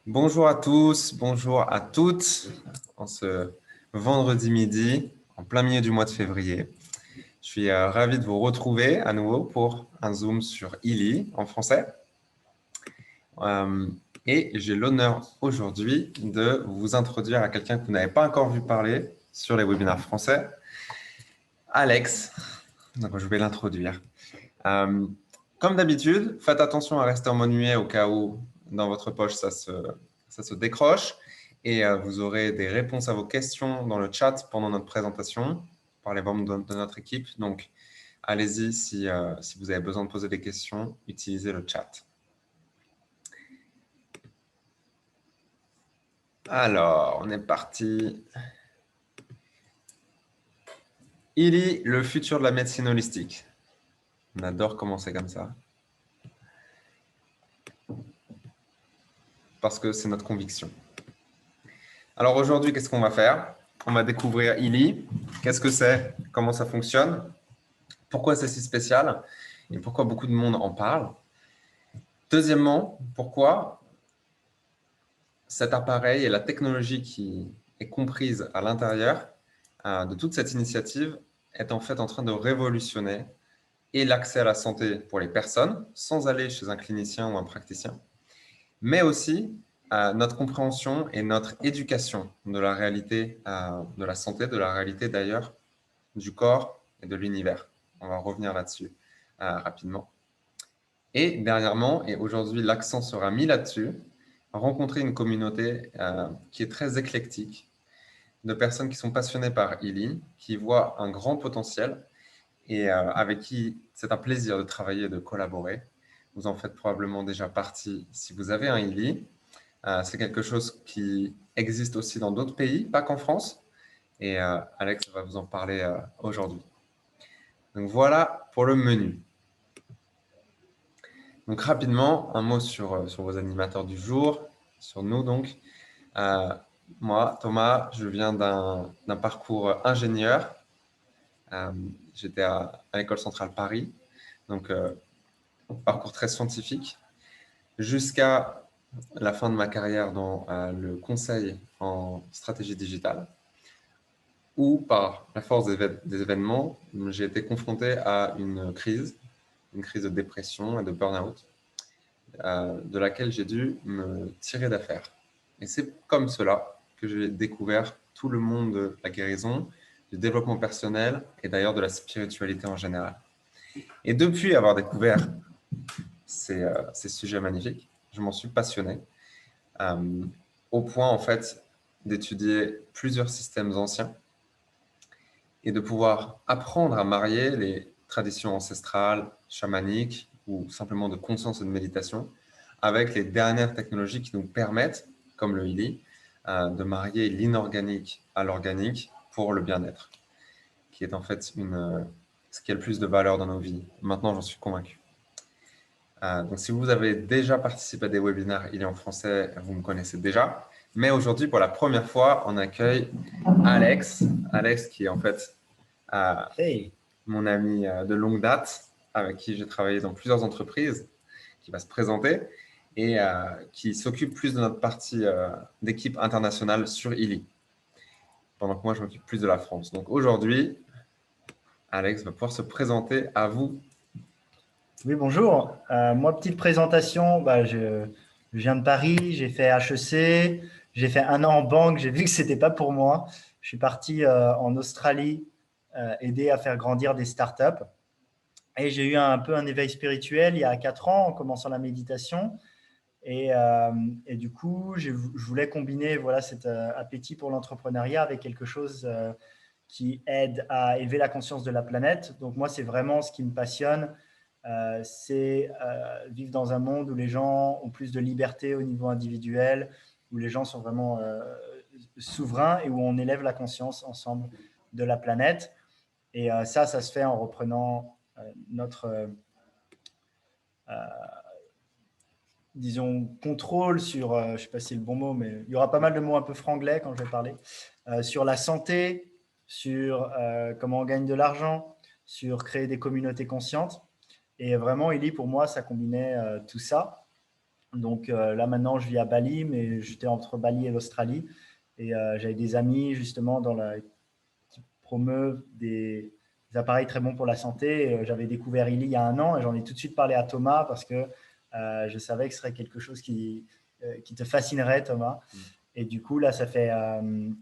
Bonjour à tous, bonjour à toutes, en ce vendredi midi, en plein milieu du mois de février. Je suis ravi de vous retrouver à nouveau pour un Zoom sur Illy en français. Euh, et j'ai l'honneur aujourd'hui de vous introduire à quelqu'un que vous n'avez pas encore vu parler sur les webinaires français, Alex. Donc, je vais l'introduire. Euh, Comme d'habitude, faites attention à rester en mode muet au cas où dans votre poche ça se décroche et vous aurez des réponses à vos questions dans le chat pendant notre présentation par les membres de notre équipe. Donc, allez-y si vous avez besoin de poser des questions, utilisez le chat. Alors, on est parti. Illy, le futur de la médecine holistique. On adore commencer comme ça. Parce que c'est notre conviction. Alors aujourd'hui, qu'est-ce qu'on va faire? On va découvrir Illy. Qu'est-ce que c'est? Comment ça fonctionne? Pourquoi c'est si spécial? Et pourquoi beaucoup de monde en parle? Deuxièmement, pourquoi cet appareil et la technologie qui est comprise à l'intérieur de toute cette initiative est en fait en train de révolutionner et l'accès à la santé pour les personnes sans aller chez un clinicien ou un praticien, mais aussi notre compréhension et notre éducation de la réalité de la santé, de la réalité d'ailleurs du corps et de l'univers. On va revenir là-dessus rapidement. Et dernièrement, et aujourd'hui l'accent sera mis là-dessus, rencontrer une communauté qui est très éclectique, de personnes qui sont passionnées par Illy, qui voient un grand potentiel et avec qui c'est un plaisir de travailler et de collaborer. Vous en faites probablement déjà partie si vous avez un Illy. C'est quelque chose qui existe aussi dans d'autres pays, pas qu'en France. Et Alex va vous en parler aujourd'hui. Donc voilà pour le menu. Donc rapidement, un mot sur vos animateurs du jour, sur nous donc. Euh, Moi, Thomas, je viens d'un parcours ingénieur. J'étais à l'École centrale Paris, donc parcours très scientifique, jusqu'à la fin de ma carrière dans le conseil en stratégie digitale, où par la force des événements, j'ai été confronté à une crise de dépression et de burn-out, de laquelle j'ai dû me tirer d'affaire. Et c'est comme cela que j'ai découvert tout le monde de la guérison, du développement personnel et d'ailleurs de la spiritualité en général. Et depuis avoir découvert ces sujets magnifiques, je m'en suis passionné euh, au point en fait d'étudier plusieurs systèmes anciens et de pouvoir apprendre à marier les traditions ancestrales, chamaniques ou simplement de conscience et de méditation avec les dernières technologies qui nous permettent, comme le Illy, de marier l'inorganique à l'organique pour le bien-être, qui est en fait ce qui a le plus de valeur dans nos vies. Maintenant, j'en suis convaincu. Donc, si vous avez déjà participé à des webinaires Illy en français, vous me connaissez déjà. Mais aujourd'hui, pour la première fois, on accueille Alex. Alex qui est en fait Hey, mon ami de longue date, avec qui j'ai travaillé dans plusieurs entreprises, qui va se présenter et qui s'occupe plus de notre partie d'équipe internationale sur Illy, pendant que moi, je m'occupe plus de la France. Donc aujourd'hui, Alex va pouvoir se présenter à vous. oui, bonjour. Moi, petite présentation, je viens de Paris, j'ai fait HEC, j'ai fait un an en banque, j'ai vu que ce n'était pas pour moi. Je suis parti en Australie aider à faire grandir des startups. Et j'ai eu un peu un éveil spirituel il y a 4 ans en commençant la méditation. Et du coup, je voulais combiner voilà, cet appétit pour l'entrepreneuriat avec quelque chose qui aide à élever la conscience de la planète. Donc moi, c'est vraiment ce qui me passionne. C'est vivre dans un monde où les gens ont plus de liberté au niveau individuel, où les gens sont vraiment souverains et où on élève la conscience ensemble de la planète. Et ça se fait en reprenant notre, disons, contrôle sur, je ne sais pas si c'est le bon mot, mais il y aura pas mal de mots un peu franglais quand je vais parler, sur la santé, sur comment on gagne de l'argent, sur créer des communautés conscientes. Et vraiment, Illy, pour moi, ça combinait tout ça. Donc là, maintenant, je vis à Bali, mais j'étais entre Bali et l'Australie. Et j'avais des amis, justement, qui promeuvent des appareils très bons pour la santé. J'avais découvert Illy il y a un an et j'en ai tout de suite parlé à Thomas parce que je savais que ce serait quelque chose qui te fascinerait, Thomas. Et du coup, là, ça fait un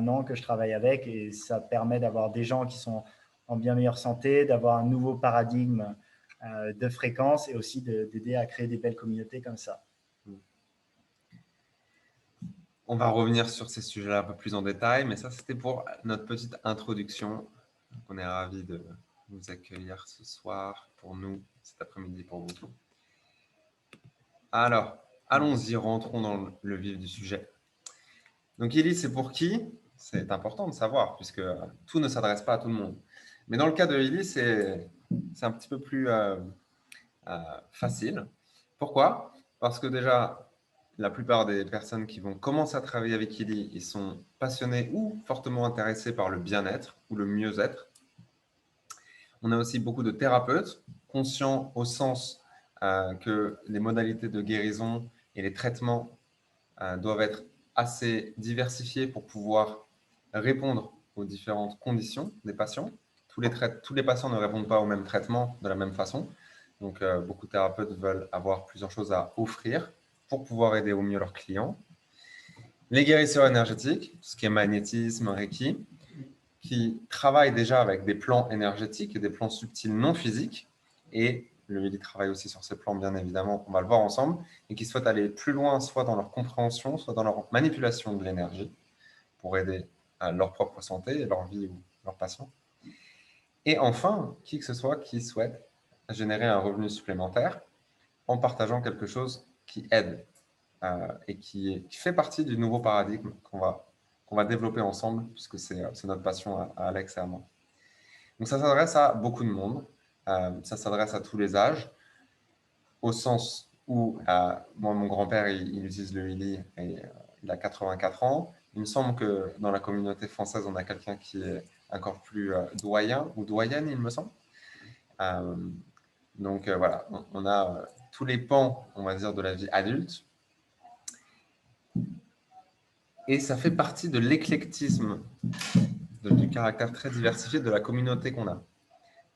an que je travaille avec et ça permet d'avoir des gens qui sont en bien meilleure santé, d'avoir un nouveau paradigme de fréquence et aussi d'aider à créer des belles communautés comme ça. On va revenir sur ces sujets-là un peu plus en détail, mais ça, c'était pour notre petite introduction. Donc, on est ravis de vous accueillir ce soir pour nous, cet après-midi pour vous. Alors, allons-y, rentrons dans le vif du sujet. Donc, Illy, c'est pour qui? C'est important de savoir, puisque tout ne s'adresse pas à tout le monde. Mais dans le cas de Illy, c'est un petit peu plus facile. Pourquoi? Parce que déjà, la plupart des personnes qui vont commencer à travailler avec Illy, ils sont passionnés ou fortement intéressés par le bien-être ou le mieux-être. On a aussi beaucoup de thérapeutes, conscients au sens que les modalités de guérison et les traitements doivent être assez diversifiés pour pouvoir répondre aux différentes conditions des patients. Tous les patients ne répondent pas au même traitement de la même façon. Donc, beaucoup de thérapeutes veulent avoir plusieurs choses à offrir pour pouvoir aider au mieux leurs clients. Les guérisseurs énergétiques, ce qui est magnétisme, Reiki, qui travaillent déjà avec des plans énergétiques et des plans subtils non physiques. Et le Illy travaille aussi sur ces plans, bien évidemment, on va le voir ensemble, et qui souhaitent aller plus loin, soit dans leur compréhension, soit dans leur manipulation de l'énergie, pour aider à leur propre santé, leur vie ou leurs patients. Et enfin, qui que ce soit qui souhaite générer un revenu supplémentaire en partageant quelque chose qui aide et qui fait partie du nouveau paradigme qu'on va développer ensemble, puisque c'est notre passion à Alex et à moi. Donc ça s'adresse à beaucoup de monde, ça s'adresse à tous les âges, au sens où moi, mon grand-père, il utilise le Illy et il a 84 ans. Il me semble que dans la communauté française, on a quelqu'un qui est encore plus doyen ou doyenne, il me semble. Donc voilà, on a tous les pans, on va dire, de la vie adulte. Et ça fait partie de l'éclectisme, du caractère très diversifié de la communauté qu'on a.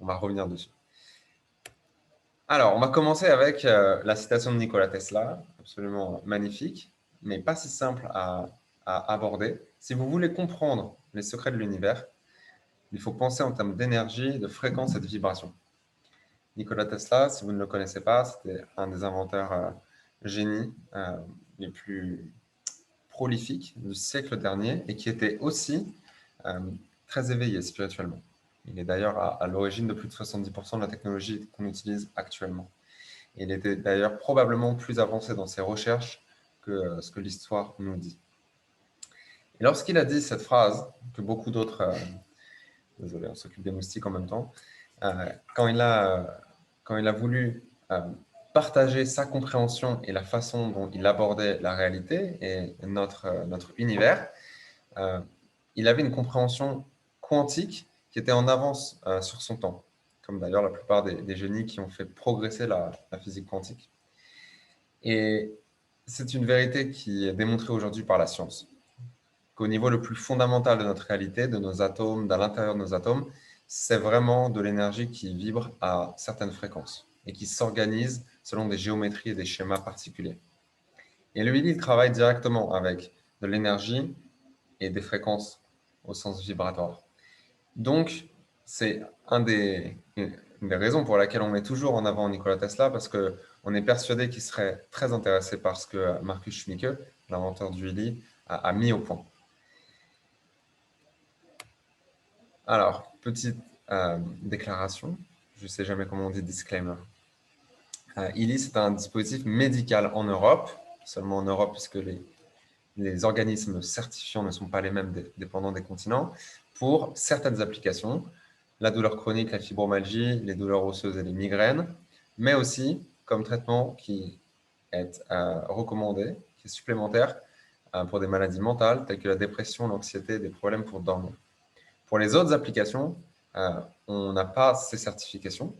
On va revenir dessus. Alors, on va commencer avec la citation de Nikola Tesla, absolument magnifique, mais pas si simple à aborder. Si vous voulez comprendre les secrets de l'univers, il faut penser en termes d'énergie, de fréquence et de vibration. Nikola Tesla, si vous ne le connaissez pas, c'était un des inventeurs génies les plus prolifiques du siècle dernier et qui était aussi très éveillé spirituellement. Il est d'ailleurs à l'origine de plus de 70% de la technologie qu'on utilise actuellement. Il était d'ailleurs probablement plus avancé dans ses recherches que ce que l'histoire nous dit. Et lorsqu'il a dit cette phrase, que beaucoup d'autres, désolé, on s'occupe des moustiques en même temps, quand il a voulu partager sa compréhension et la façon dont il abordait la réalité et notre univers, il avait une compréhension quantique qui était en avance sur son temps, comme d'ailleurs la plupart des génies qui ont fait progresser la physique quantique. Et c'est une vérité qui est démontrée aujourd'hui par la science, qu'au niveau le plus fondamental de notre réalité, de nos atomes, d'à l'intérieur de nos atomes, c'est vraiment de l'énergie qui vibre à certaines fréquences et qui s'organise selon des géométries et des schémas particuliers. Et le Illy travaille directement avec de l'énergie et des fréquences au sens vibratoire. Donc, c'est une des raisons pour laquelle on met toujours en avant Nikola Tesla, parce qu'on est persuadé qu'il serait très intéressé par ce que Marcus Schmicke, l'inventeur du Illy, a mis au point. Alors, petite déclaration, je ne sais jamais comment on dit disclaimer. Illy, c'est un dispositif médical en Europe, seulement en Europe puisque les organismes certifiants ne sont pas les mêmes dépendant des continents, pour certaines applications, la douleur chronique, la fibromyalgie, les douleurs osseuses et les migraines, mais aussi comme traitement qui est recommandé, qui est supplémentaire pour des maladies mentales telles que la dépression, l'anxiété, des problèmes pour dormir. Pour les autres applications, on n'a pas ces certifications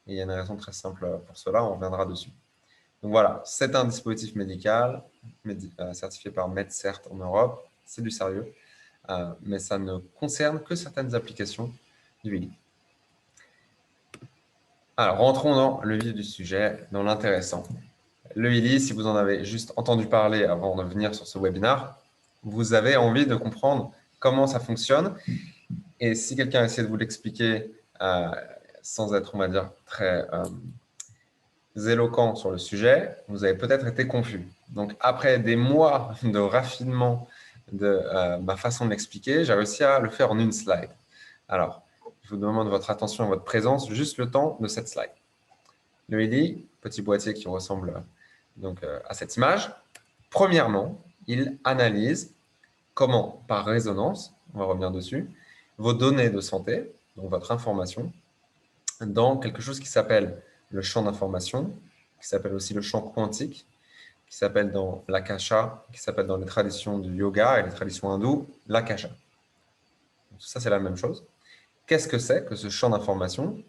et il y a une raison très simple pour cela, on reviendra dessus. Donc voilà, c'est un dispositif médical certifié par MedCert en Europe. C'est du sérieux, mais ça ne concerne que certaines applications du Willy. Alors, rentrons dans le vif du sujet, dans l'intéressant. Le Willy, si vous en avez juste entendu parler avant de venir sur ce webinaire, vous avez envie de comprendre comment ça fonctionne. Et si quelqu'un essaie de vous l'expliquer sans être, on va dire, très éloquent sur le sujet, vous avez peut-être été confus. Donc, après des mois de raffinement de ma façon de l'expliquer, j'ai réussi à le faire en une slide. Alors, je vous demande votre attention et votre présence juste le temps de cette slide. Le Willy, petit boîtier qui ressemble donc à cette image. Premièrement, il analyse comment, par résonance, on va revenir dessus, vos données de santé, donc votre information, dans quelque chose qui s'appelle le champ d'information, qui s'appelle aussi le champ quantique, qui s'appelle dans l'akasha, qui s'appelle dans les traditions du yoga et les traditions hindoues, l'akasha. Tout ça, c'est la même chose. Qu'est-ce que c'est que ce champ d'information?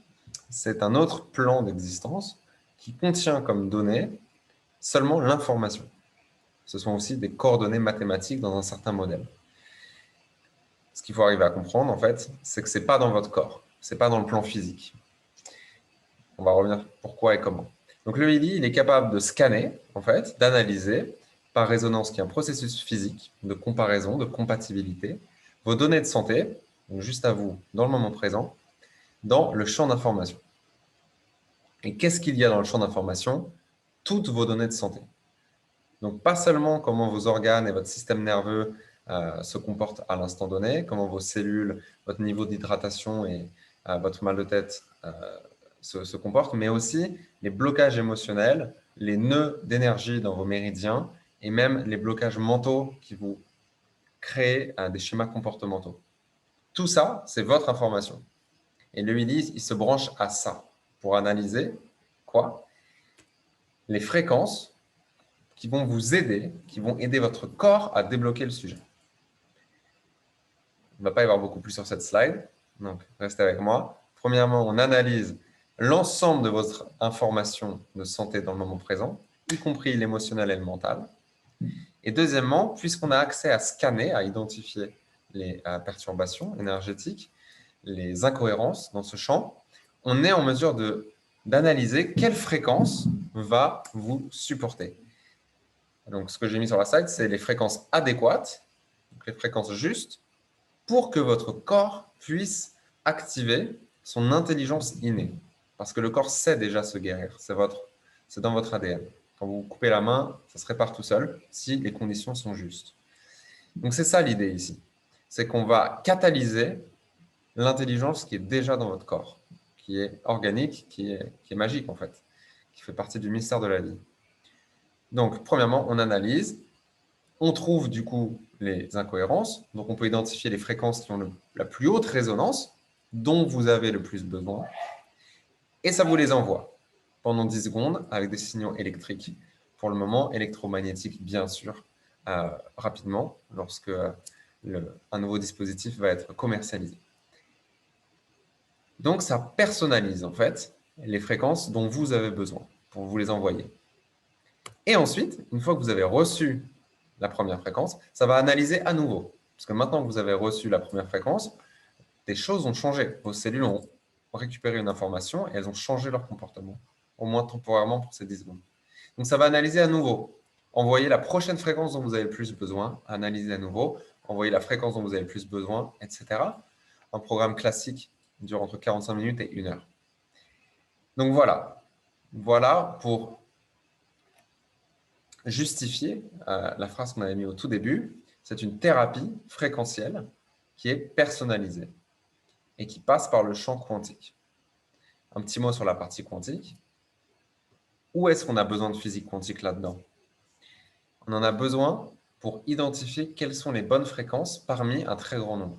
C'est un autre plan d'existence qui contient comme données seulement l'information. Ce sont aussi des coordonnées mathématiques dans un certain modèle. Ce qu'il faut arriver à comprendre, en fait, c'est que ce n'est pas dans votre corps, ce n'est pas dans le plan physique. On va revenir pourquoi et comment. Donc le Willy, il est capable de scanner, en fait, d'analyser par résonance, qui est un processus physique de comparaison, de compatibilité, vos données de santé, donc juste à vous, dans le moment présent, dans le champ d'information. Et qu'est-ce qu'il y a dans le champ d'information? Toutes vos données de santé. Donc, pas seulement comment vos organes et votre système nerveux se comportent à l'instant donné, comment vos cellules, votre niveau d'hydratation et votre mal de tête se comportent, mais aussi les blocages émotionnels, les nœuds d'énergie dans vos méridiens et même les blocages mentaux qui vous créent des schémas comportementaux. Tout ça, c'est votre information. Et le Willy, il se branche à ça pour analyser quoi? Les fréquences qui vont vous aider, qui vont aider votre corps à débloquer le sujet. Il ne va pas y avoir beaucoup plus sur cette slide, donc restez avec moi. Premièrement, on analyse l'ensemble de votre information de santé dans le moment présent, y compris l'émotionnel et le mental. Et deuxièmement, puisqu'on a accès à scanner, à identifier les perturbations énergétiques, les incohérences dans ce champ, on est en mesure d'analyser quelle fréquence va vous supporter. Donc, ce que j'ai mis sur la slide, c'est les fréquences adéquates, donc les fréquences justes, pour que votre corps puisse activer son intelligence innée. Parce que le corps sait déjà se guérir, c'est dans votre ADN. Quand vous coupez la main, ça se répare tout seul si les conditions sont justes. Donc, c'est ça l'idée ici. C'est qu'on va catalyser l'intelligence qui est déjà dans votre corps, qui est organique, qui est magique en fait, qui fait partie du mystère de la vie. Donc, premièrement, on analyse, on trouve du coup les incohérences, donc on peut identifier les fréquences qui ont la plus haute résonance, dont vous avez le plus besoin, et ça vous les envoie pendant 10 secondes avec des signaux électriques, pour le moment électromagnétiques bien sûr, rapidement, lorsque un nouveau dispositif va être commercialisé. Donc ça personnalise en fait les fréquences dont vous avez besoin pour vous les envoyer. Et ensuite, une fois que vous avez reçu la première fréquence, ça va analyser à nouveau. Parce que maintenant que vous avez reçu la première fréquence, des choses ont changé. Vos cellules ont récupéré une information et elles ont changé leur comportement, au moins temporairement pour ces 10 secondes. Donc ça va analyser à nouveau. Envoyer la prochaine fréquence dont vous avez le plus besoin, analyser à nouveau, envoyer la fréquence dont vous avez le plus besoin, etc. Un programme classique dure entre 45 minutes et 1 heure. Donc voilà. Voilà pour justifier la phrase qu'on avait mise au tout début. C'est une thérapie fréquentielle qui est personnalisée et qui passe par le champ quantique. Un petit mot sur la partie quantique. Où est-ce qu'on a besoin de physique quantique là-dedans? On en a besoin pour identifier quelles sont les bonnes fréquences parmi un très grand nombre.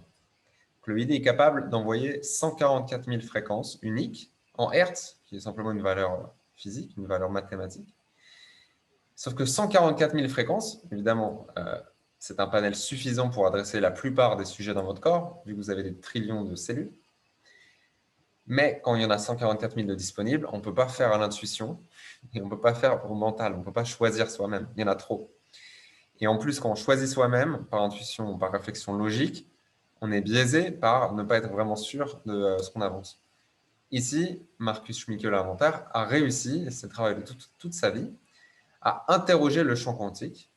Le Willy est capable d'envoyer 144 000 fréquences uniques en Hertz, qui est simplement une valeur physique, une valeur mathématique. Sauf que 144 000 fréquences, évidemment, c'est un panel suffisant pour adresser la plupart des sujets dans votre corps, vu que vous avez des trillions de cellules. Mais quand il y en a 144 000 de disponibles, on ne peut pas faire à l'intuition et on ne peut pas faire au mental. On ne peut pas choisir soi-même. Il y en a trop. Et en plus, quand on choisit soi-même, par intuition ou par réflexion logique, on est biaisé par ne pas être vraiment sûr de ce qu'on avance. Ici, Marcus Schmicke, l'inventeur, a réussi, et c'est le travail de toute sa vie, à interroger le champ quantique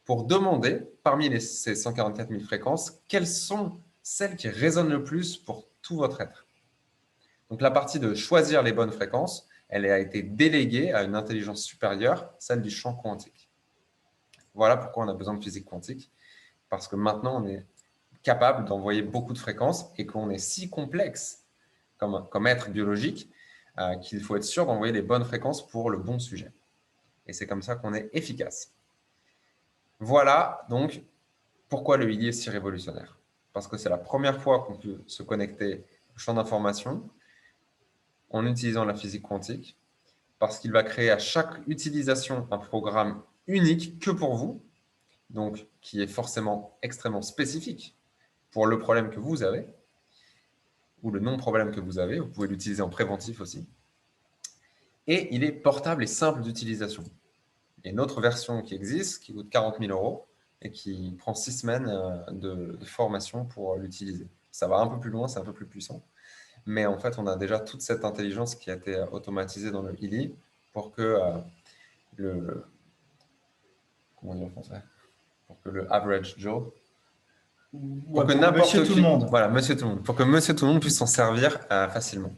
pour demander, parmi ces 144 000 fréquences, quelles sont celles qui résonnent le plus pour tout votre être. Donc la partie de choisir les bonnes fréquences, elle a été déléguée à une intelligence supérieure, celle du champ quantique. Voilà pourquoi on a besoin de physique quantique, parce que maintenant on est capable d'envoyer beaucoup de fréquences et qu'on est si complexe comme être biologique qu'il faut être sûr d'envoyer les bonnes fréquences pour le bon sujet. Et c'est comme ça qu'on est efficace. Voilà donc pourquoi le ILI est si révolutionnaire. Parce que c'est la première fois qu'on peut se connecter au champ d'information en utilisant la physique quantique, parce qu'il va créer à chaque utilisation un programme unique que pour vous, donc qui est forcément extrêmement spécifique pour le problème que vous avez, ou le non-problème que vous avez. Vous pouvez l'utiliser en préventif aussi. Et il est portable et simple d'utilisation. Il y a une autre version qui existe, qui coûte 40 000 € et qui prend 6 semaines de formation pour l'utiliser. Ça va un peu plus loin, c'est un peu plus puissant. Mais en fait, on a déjà toute cette intelligence qui a été automatisée dans le ILI pour que comment dire en français? Pour que le average Joe, pour que monsieur tout le monde. Voilà, monsieur tout le monde. Pour que monsieur tout le monde puisse s'en servir facilement.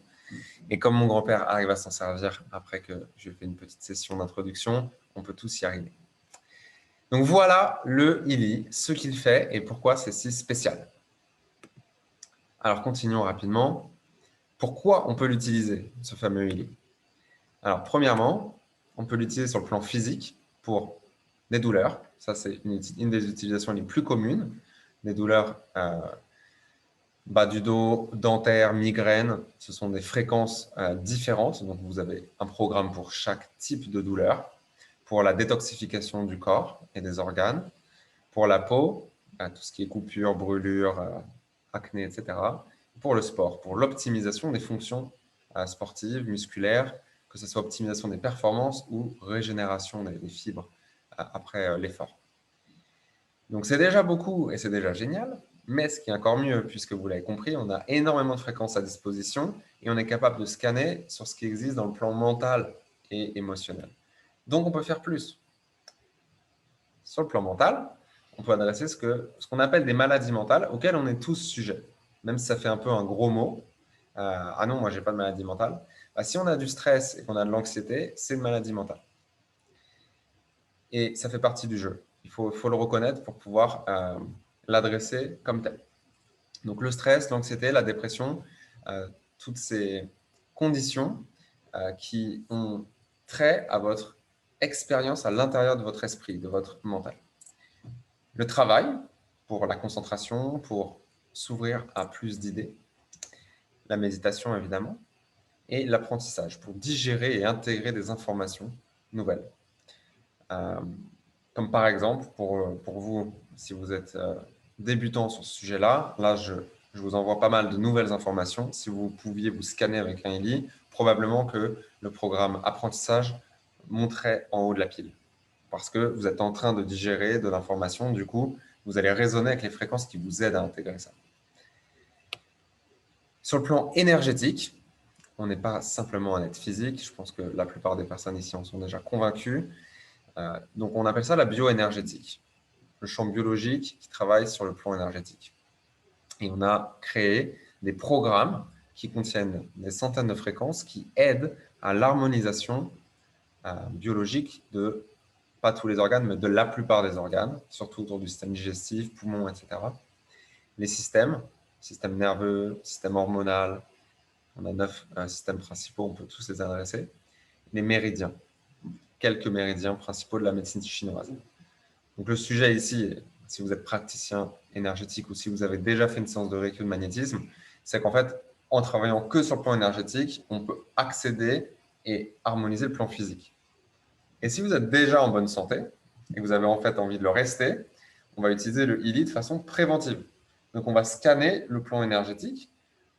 Et comme mon grand-père arrive à s'en servir après que j'ai fait une petite session d'introduction, on peut tous y arriver. Donc voilà le ILI, ce qu'il fait et pourquoi c'est si spécial. Alors continuons rapidement. Pourquoi on peut l'utiliser, ce fameux ILI? Alors premièrement, on peut l'utiliser sur le plan physique pour des douleurs. Ça, c'est une des utilisations les plus communes. Des douleurs bas du dos, dentaire, migraine, ce sont des fréquences différentes. Donc, vous avez un programme pour chaque type de douleur, pour la détoxification du corps et des organes, pour la peau, tout ce qui est coupure, brûlure, acné, etc. Pour le sport, pour l'optimisation des fonctions sportives, musculaires, que ce soit optimisation des performances ou régénération des fibres après l'effort. Donc, c'est déjà beaucoup et c'est déjà génial. Mais ce qui est encore mieux, puisque vous l'avez compris, on a énormément de fréquences à disposition et on est capable de scanner sur ce qui existe dans le plan mental et émotionnel. Donc, on peut faire plus. Sur le plan mental, on peut adresser ce qu'on appelle des maladies mentales auxquelles on est tous sujets. Même si ça fait un peu un gros mot. Ah non, moi, je n'ai pas de maladie mentale. Bah, si on a du stress et qu'on a de l'anxiété, c'est une maladie mentale. Et ça fait partie du jeu. Il faut le reconnaître pour pouvoir l'adresser comme tel. Donc le stress, l'anxiété, la dépression, toutes ces conditions qui ont trait à votre expérience à l'intérieur de votre esprit, de votre mental. Le travail, pour la concentration, pour s'ouvrir à plus d'idées. La méditation, évidemment. Et l'apprentissage, pour digérer et intégrer des informations nouvelles. Comme par exemple, pour vous, si vous êtes débutant sur ce sujet-là, là, je vous envoie pas mal de nouvelles informations. Si vous pouviez vous scanner avec un ILI, probablement que le programme apprentissage monterait en haut de la pile. Parce que vous êtes en train de digérer de l'information, du coup, vous allez raisonner avec les fréquences qui vous aident à intégrer ça. Sur le plan énergétique, on n'est pas simplement un être physique. Je pense que la plupart des personnes ici en sont déjà convaincues. Donc, on appelle ça la bioénergétique, le champ biologique qui travaille sur le plan énergétique. Et on a créé des programmes qui contiennent des centaines de fréquences qui aident à l'harmonisation biologique de, pas tous les organes, mais de la plupart des organes, surtout autour du système digestif, poumons, etc. Les système nerveux, système hormonal, on a 9 systèmes principaux, on peut tous les adresser. Les méridiens, quelques méridiens principaux de la médecine chinoise. Donc le sujet ici, si vous êtes praticien énergétique ou si vous avez déjà fait une séance de Reiki ou de magnétisme, c'est qu'en fait, en travaillant que sur le plan énergétique, on peut accéder et harmoniser le plan physique. Et si vous êtes déjà en bonne santé et que vous avez en fait envie de le rester, on va utiliser le ILI de façon préventive. Donc on va scanner le plan énergétique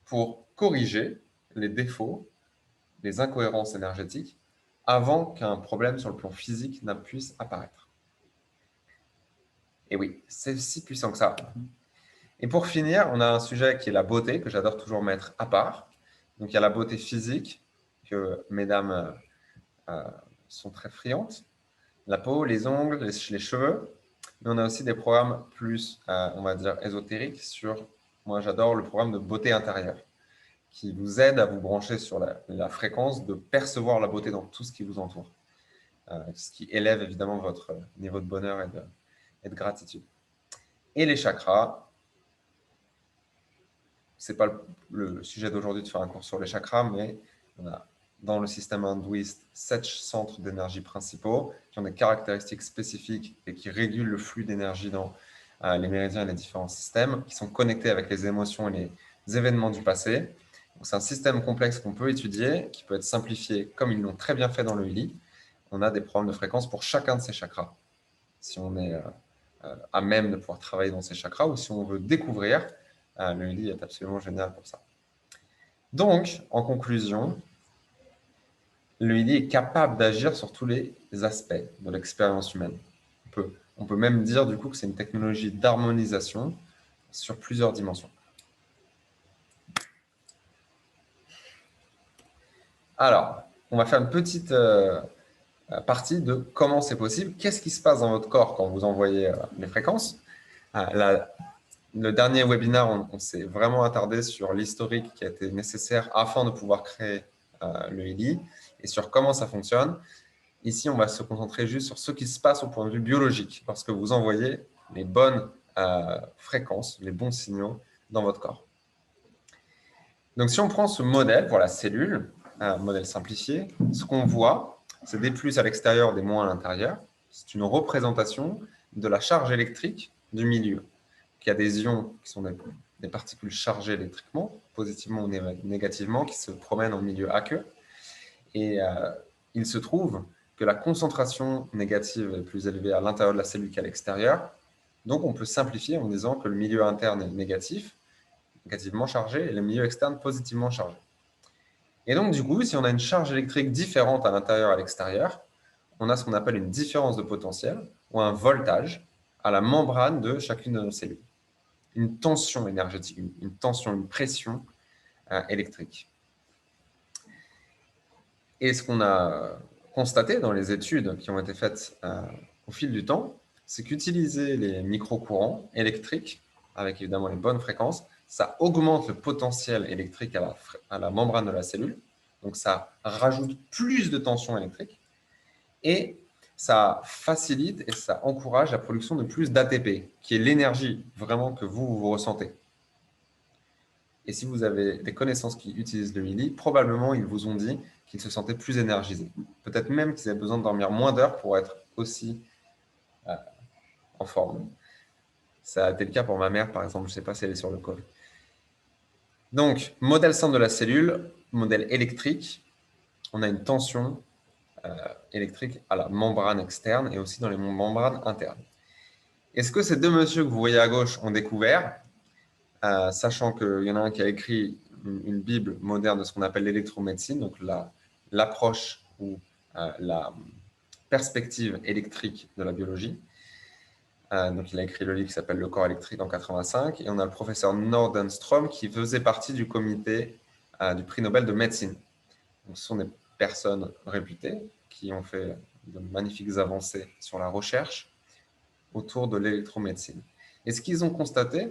pour corriger les défauts, les incohérences énergétiques, avant qu'un problème sur le plan physique ne puisse apparaître. Et oui, c'est si puissant que ça. Et pour finir, on a un sujet qui est la beauté, que j'adore toujours mettre à part. Donc, il y a la beauté physique, que mesdames sont très friandes. La peau, les ongles, les cheveux. Mais on a aussi des programmes plus, on va dire, ésotériques sur, moi j'adore le programme de beauté intérieure, qui vous aide à vous brancher sur la fréquence de percevoir la beauté dans tout ce qui vous entoure. Ce qui élève évidemment votre niveau de bonheur et de gratitude. Et les chakras, ce n'est pas le sujet d'aujourd'hui de faire un cours sur les chakras, mais on a dans le système hindouiste 7 centres d'énergie principaux qui ont des caractéristiques spécifiques et qui régulent le flux d'énergie dans les méridiens et les différents systèmes, qui sont connectés avec les émotions et les événements du passé. C'est un système complexe qu'on peut étudier, qui peut être simplifié comme ils l'ont très bien fait dans le Healy. On a des programmes de fréquence pour chacun de ces chakras. Si on est à même de pouvoir travailler dans ces chakras ou si on veut découvrir, le Healy est absolument génial pour ça. Donc, en conclusion, le Healy est capable d'agir sur tous les aspects de l'expérience humaine. On peut même dire du coup que c'est une technologie d'harmonisation sur plusieurs dimensions. Alors, on va faire une petite partie de comment c'est possible. Qu'est-ce qui se passe dans votre corps quand vous envoyez les fréquences? Le dernier webinaire, on s'est vraiment attardé sur l'historique qui a été nécessaire afin de pouvoir créer le Healy et sur comment ça fonctionne. Ici, on va se concentrer juste sur ce qui se passe au point de vue biologique lorsque vous envoyez les bonnes fréquences, les bons signaux dans votre corps. Donc, si on prend ce modèle pour la cellule, un modèle simplifié, ce qu'on voit, c'est des plus à l'extérieur, des moins à l'intérieur. C'est une représentation de la charge électrique du milieu. Il y a des ions qui sont des particules chargées électriquement, positivement ou négativement, qui se promènent en milieu aqueux. Et il se trouve que la concentration négative est plus élevée à l'intérieur de la cellule qu'à l'extérieur. Donc, on peut simplifier en disant que le milieu interne est négatif, négativement chargé, et le milieu externe positivement chargé. Et donc, du coup, si on a une charge électrique différente à l'intérieur et à l'extérieur, on a ce qu'on appelle une différence de potentiel ou un voltage à la membrane de chacune de nos cellules. Une tension énergétique, une tension, une pression électrique. Et ce qu'on a constaté dans les études qui ont été faites au fil du temps, c'est qu'utiliser les microcourants électriques, avec évidemment les bonnes fréquences, ça augmente le potentiel électrique à la membrane de la cellule. Donc, ça rajoute plus de tension électrique et ça facilite et ça encourage la production de plus d'ATP, qui est l'énergie vraiment que vous ressentez. Et si vous avez des connaissances qui utilisent le Healy, probablement ils vous ont dit qu'ils se sentaient plus énergisés. Peut-être même qu'ils avaient besoin de dormir moins d'heures pour être aussi en forme. Ça a été le cas pour ma mère, par exemple. Je ne sais pas si elle est sur le Covid. Donc, modèle simple de la cellule, modèle électrique. On a une tension électrique à la membrane externe et aussi dans les membranes internes. Est-ce que ces deux messieurs que vous voyez à gauche ont découvert, sachant qu'il y en a un qui a écrit une bible moderne de ce qu'on appelle l'électromédecine, donc l'approche ou la perspective électrique de la biologie. Donc, il a écrit le livre qui s'appelle Le corps électrique en 85. Et on a le professeur Nordenstrom qui faisait partie du comité du prix Nobel de médecine. Donc, ce sont des personnes réputées qui ont fait de magnifiques avancées sur la recherche autour de l'électromédecine. Et ce qu'ils ont constaté,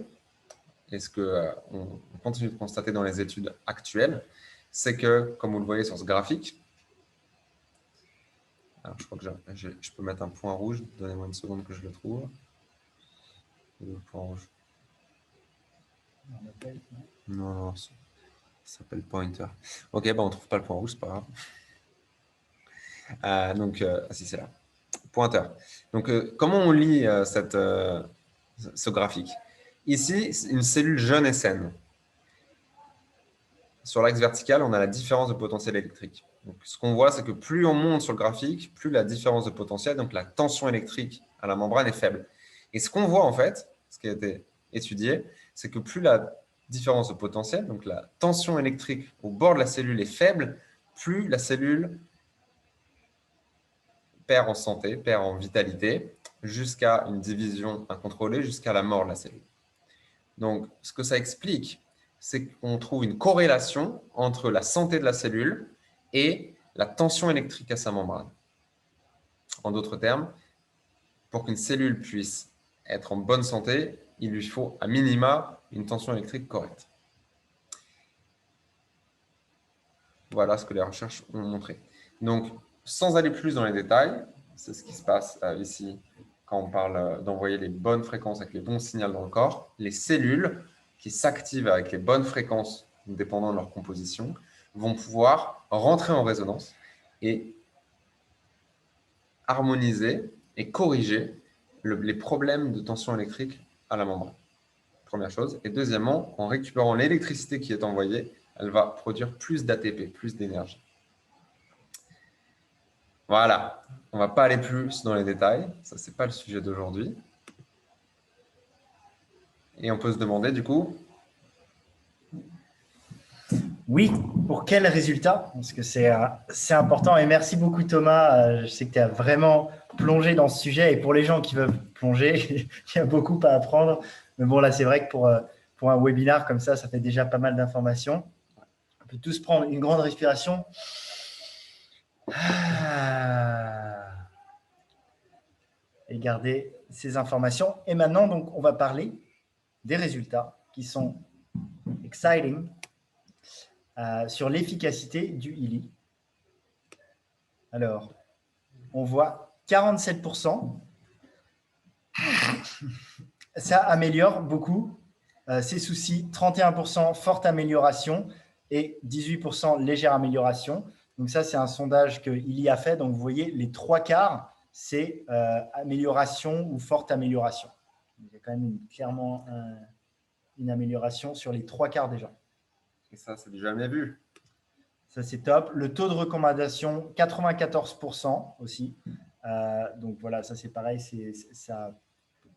et ce qu'on continue de constater dans les études actuelles, c'est que, comme vous le voyez sur ce graphique, alors je crois que je peux mettre un point rouge, donnez-moi une seconde que je le trouve. Le point rouge. Non, ça s'appelle pointer. Ok, on ne trouve pas le point rouge, c'est pas grave. Si c'est là. Pointeur. Donc, comment on lit ce graphique? Ici, une cellule jeune et saine. Sur l'axe vertical, on a la différence de potentiel électrique. Donc, ce qu'on voit, c'est que plus on monte sur le graphique, plus la différence de potentiel, donc la tension électrique à la membrane est faible. Et ce qu'on voit, en fait, ce qui a été étudié, c'est que plus la différence de potentiel, donc la tension électrique au bord de la cellule est faible, plus la cellule perd en santé, perd en vitalité, jusqu'à une division incontrôlée, jusqu'à la mort de la cellule. Donc, ce que ça explique, c'est qu'on trouve une corrélation entre la santé de la cellule et la tension électrique à sa membrane. En d'autres termes, pour qu'une cellule puisse être en bonne santé, il lui faut à minima une tension électrique correcte. Voilà ce que les recherches ont montré. Donc, sans aller plus dans les détails, c'est ce qui se passe ici quand on parle d'envoyer les bonnes fréquences avec les bons signaux dans le corps. Les cellules qui s'activent avec les bonnes fréquences, dépendant de leur composition, vont pouvoir rentrer en résonance et harmoniser et corriger les problèmes de tension électrique à la membrane. Première chose. Et deuxièmement, en récupérant l'électricité qui est envoyée, elle va produire plus d'ATP, plus d'énergie. Voilà. On ne va pas aller plus dans les détails. Ça, ce n'est pas le sujet d'aujourd'hui. Et on peut se demander, du coup… Oui, pour quel résultat? Parce que c'est important. Et merci beaucoup, Thomas. Je sais que tu as vraiment plongé dans ce sujet. Et pour les gens qui veulent plonger, il y a beaucoup à apprendre. Mais bon, là, c'est vrai que pour un webinaire comme ça fait déjà pas mal d'informations. On peut tous prendre une grande respiration. Et garder ces informations. Et maintenant, donc, on va parler des résultats qui sont exciting sur l'efficacité du Healy. Alors, on voit 47%. Ça améliore beaucoup ces soucis. 31% forte amélioration et 18% légère amélioration. Donc ça, c'est un sondage qu'il y a fait. Donc, vous voyez, les 3/4, c'est amélioration ou forte amélioration. Il y a quand même clairement une amélioration sur les 3/4 des gens. Et ça, c'est du jamais vu. Ça, c'est top. Le taux de recommandation, 94% aussi. Donc voilà, ça c'est pareil, ça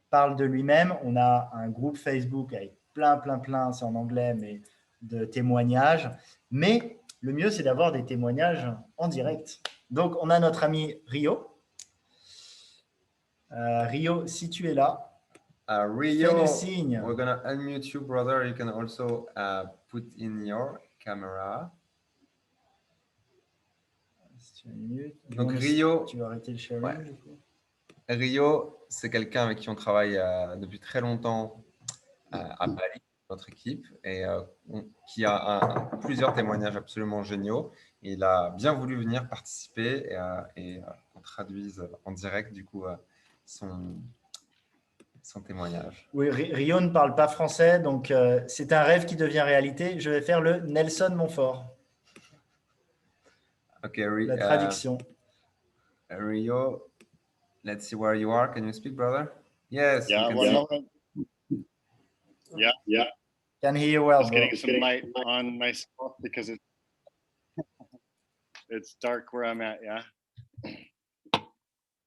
parle de lui-même. On a un groupe Facebook avec plein, c'est en anglais, mais de témoignages. Mais le mieux, c'est d'avoir des témoignages en direct. Donc, on a notre ami Rio. Rio, si tu es là, Rio, fais le signe. we're going to unmute you, brother. You can also put in your camera. Donc, Rio, tu vas arrêter le sharing, ouais. du coup. Rio, c'est quelqu'un avec qui on travaille depuis très longtemps à Bali, notre équipe, et qui a plusieurs témoignages absolument géniaux. Il a bien voulu venir participer et on traduise en direct du coup son témoignage. Oui, Rio ne parle pas français, donc c'est un rêve qui devient réalité. Je vais faire le Nelson Montfort. Okay, la traduction. Rio, let's see where you are. Can you speak, brother? Yes. Yeah, one moment. Yeah. Can hear you well. Just getting some light on myself because it's dark where I'm at. Yeah.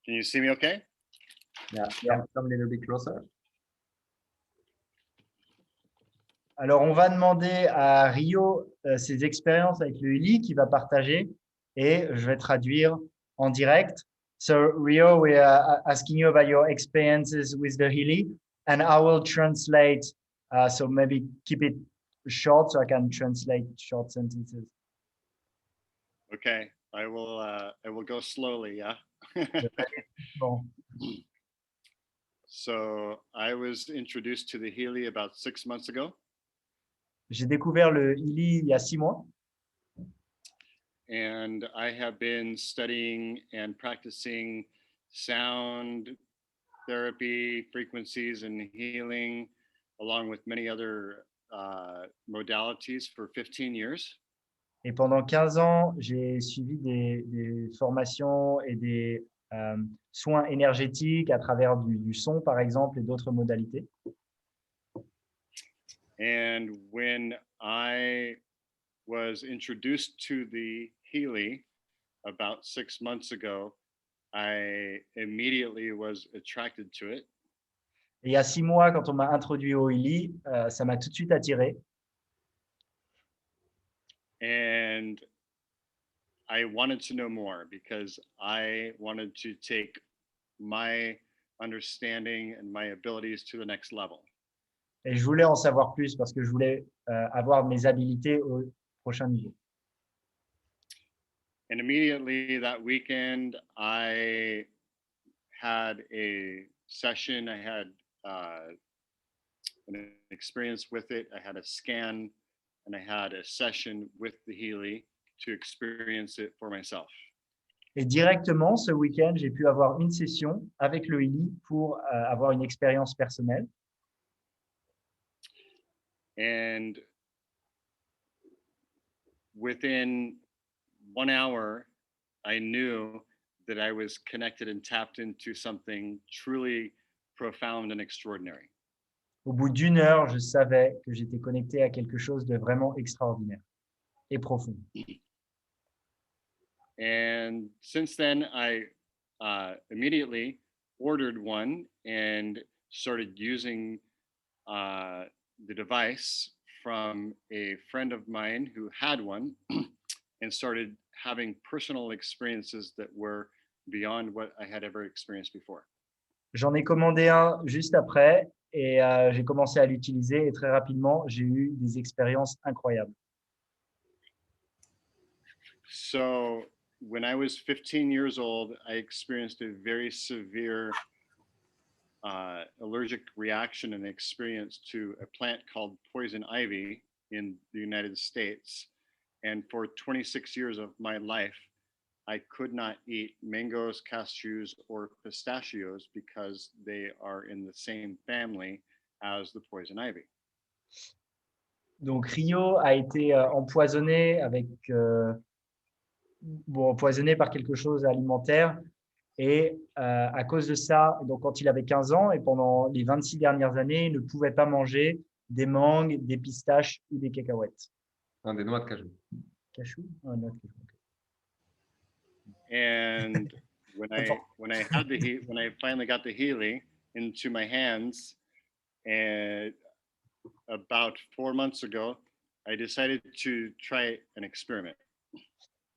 Can you see me okay? Yeah. Come a little bit closer. Alors, on va demander à Rio ses expériences avec le Healy qu'il va partager et je vais traduire en direct. So, Rio, we are asking you about your experiences with the Healy and I will translate. So maybe keep it short so I can translate short sentences. Okay, I will go slowly. Yeah. Bon. So I was introduced to the Healy about 6 months ago. J'ai découvert le Healy il y a 6 mois. And I have been studying and practicing sound therapy, frequencies, and healing, along with many other modalities for 15 years. Et pendant 15 ans, j'ai suivi des formations et des soins énergétiques à travers du son, par exemple, et d'autres modalités. And when I was introduced to the Healy about 6 months ago, I immediately was attracted to it. Et il y a 6 mois, quand on m'a introduit au Healy, ça m'a tout de suite attiré. And I wanted to know more because I wanted to take my understanding and my abilities to the next level. Et je voulais en savoir plus parce que je voulais avoir mes habilités au prochain niveau. And immediately that weekend, I had a session. I had an experience with it. I had a scan and I had a session with the Healy to experience it for myself. Et directement, ce week-end, j'ai pu avoir une session avec le Healy pour avoir une expérience personnelle. And within 1 hour, I knew that I was connected and tapped into something truly profound and extraordinary. Au bout d'une heure, je savais que j'étais connecté à quelque chose de vraiment extraordinaire et profond. And since then, I immediately ordered one and started using the device from a friend of mine who had one and started having personal experiences that were beyond what I had ever experienced before. J'en ai commandé un juste après et j'ai commencé à l'utiliser et très rapidement, j'ai eu des expériences incroyables. So when I was 15 years old, I experienced a very severe allergic reaction and experience to a plant called poison ivy in the United States. And for 26 years of my life, I could not eat mangoes, cashews, or pistachios because they are in the same family as the poison ivy. Donc Rio a été empoisonné empoisonné par quelque chose alimentaire et à cause de ça, donc quand il avait 15 ans et pendant les 26 dernières années, il ne pouvait pas manger des mangues, des pistaches ou des cacahuètes. Des noix de cajou. Cachou? Ah, noix de cajou. And when I finally got the Healy into my hands, and about 4 months ago, I decided to try an experiment.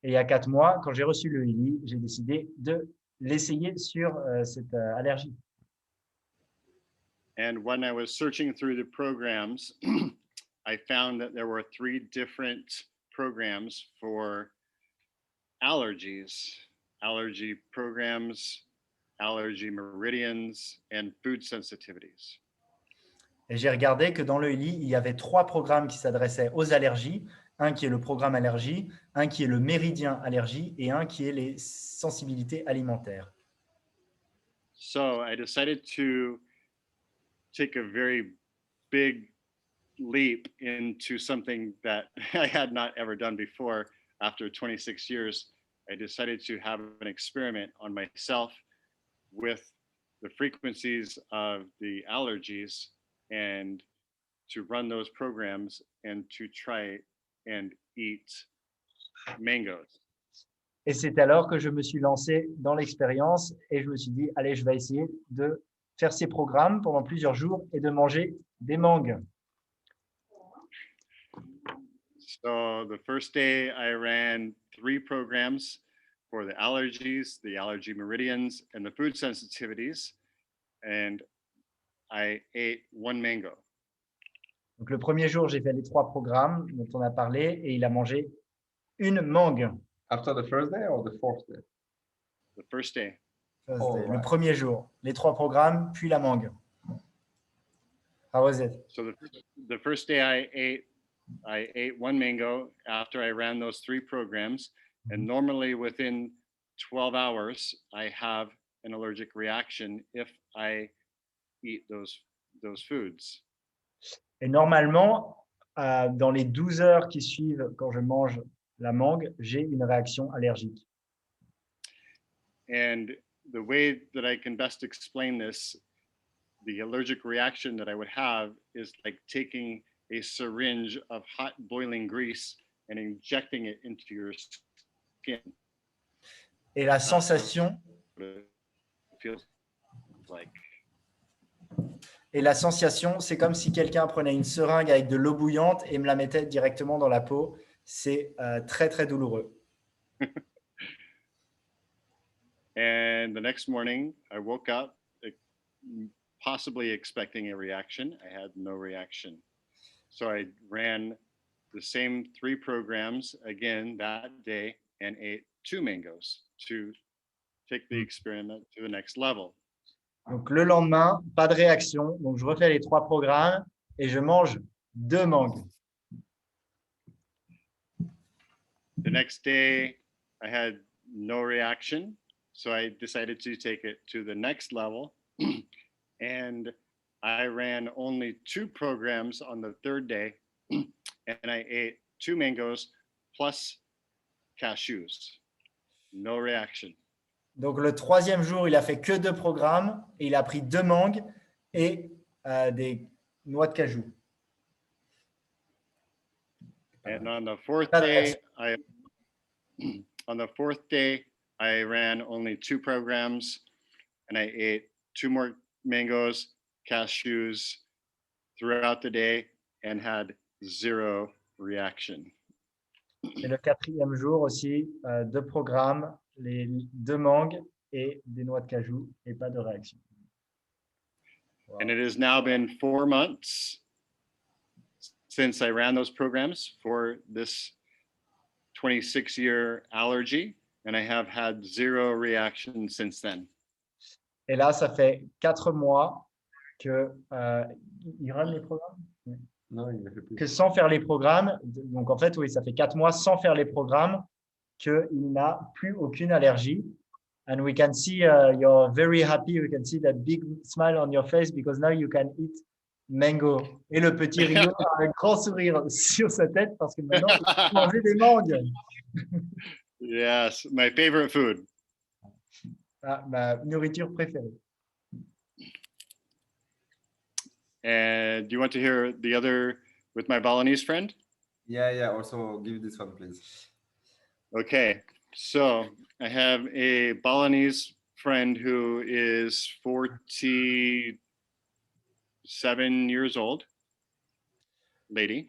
Et il y a 4 mois, quand j'ai reçu le Healy, j'ai décidé de l'essayer sur cette allergie. And when I was searching through the programs, I found that there were 3 different programs for allergies, allergy programs, allergy meridians, and food sensitivities. Et j'ai regardé que dans le Healy, il y avait 3 programmes qui s'adressaient aux allergies. Un qui est le programme allergie, un qui est le méridien allergie et un qui est les sensibilités alimentaires. So I decided to take a very big leap into something that I had not ever done before. After 26 years, I decided to have an experiment on myself with the frequencies of the allergies and to run those programs and to try and eat mangoes. Et c'est alors que je me suis lancé dans l'expérience et je me suis dit, allez, je vais essayer de faire ces programmes pendant plusieurs jours et de manger des mangues. So the first day I ran 3 programs for the allergies, the allergy meridians, and the food sensitivities, and I ate 1 mango. Donc le premier jour, j'ai fait les 3 programmes dont on a parlé et il a mangé une mangue. After the first day or the fourth day? The first day. Le premier jour, les 3 programmes, puis la mangue. How was it? So the first day I ate 1 mango after I ran those 3 programs, and normally within 12 hours I have an allergic reaction if I eat those foods. Et normalement, dans les 12 heures qui suivent quand je mange la mangue, j'ai une réaction allergique. And the way that I can best explain this, the allergic reaction that I would have is like taking a syringe of hot boiling grease and injecting it into your skin. Et la sensation, It feels like. et la sensation, c'est comme si quelqu'un prenait une seringue avec de l'eau bouillante et me la mettait directement dans la peau. c'est très, très douloureux. And the next morning, I woke up possibly expecting a reaction. I had no reaction. So I ran the same 3 programs again that day and ate 2 mangoes to take the experiment to the next level. Donc, le lendemain, pas de réaction. Donc, je refais les 3 programmes et je mange 2 mangues. The next day, I had no reaction. So I decided to take it to the next level. And I ran only 2 programs on the 3rd day. And I ate 2 mangoes plus cashews. No reaction. Donc, le 3e jour, il a fait que 2 programmes et il a pris 2 mangues et des noix de cajou. And on the 4th Pas de day, réaction. on the 4th day, I ran only 2 programs and I ate 2 more mangoes, cashews throughout the day and had 0 reaction. Et le 4e jour aussi, 2 programmes, les 2 mangues et des noix de cajou et pas de réaction. Wow. And it has now been 4 months since I ran those programs for this 26-year allergy, and I have had 0 reaction since then. Et là, ça fait 4 mois que il run les programmes. Non, il ne fait plus. Que sans faire les programmes, donc en fait, oui, ça fait 4 mois sans faire les programmes qu'il n'a plus aucune allergie. And we can see you're very happy. We can see that big smile on your face because now you can eat mango. Et le petit Rio a un grand sourire sur sa tête parce que maintenant, il peut manger des mangues. Yes, my favorite food. Ah, ma nourriture préférée. And do you want to hear the other with my Balinese friend? Yeah. Also, give this one, please. Okay, so I have a Balinese friend who is 47 years old, lady.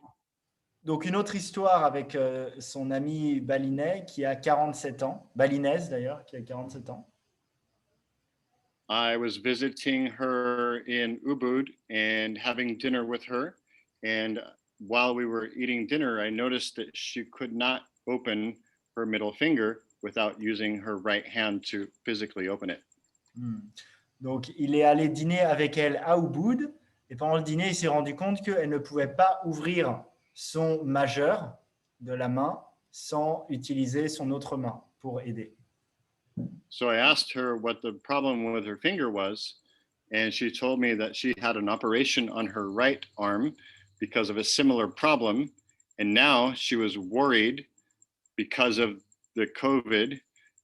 Donc, une autre histoire avec son ami balinais qui a 47 ans, balinaise d'ailleurs, qui a 47 ans. I was visiting her in Ubud and having dinner with her. And while we were eating dinner, I noticed that she could not open her middle finger without using her right hand to physically open it. Donc, il est allé dîner avec elle à Ubud et pendant le dîner, il s'est rendu compte qu'elle ne pouvait pas ouvrir son majeur de la main sans utiliser son autre main pour aider. So I asked her what the problem with her finger was, and she told me that she had an operation on her right arm because of a similar problem, and now she was worried because of the COVID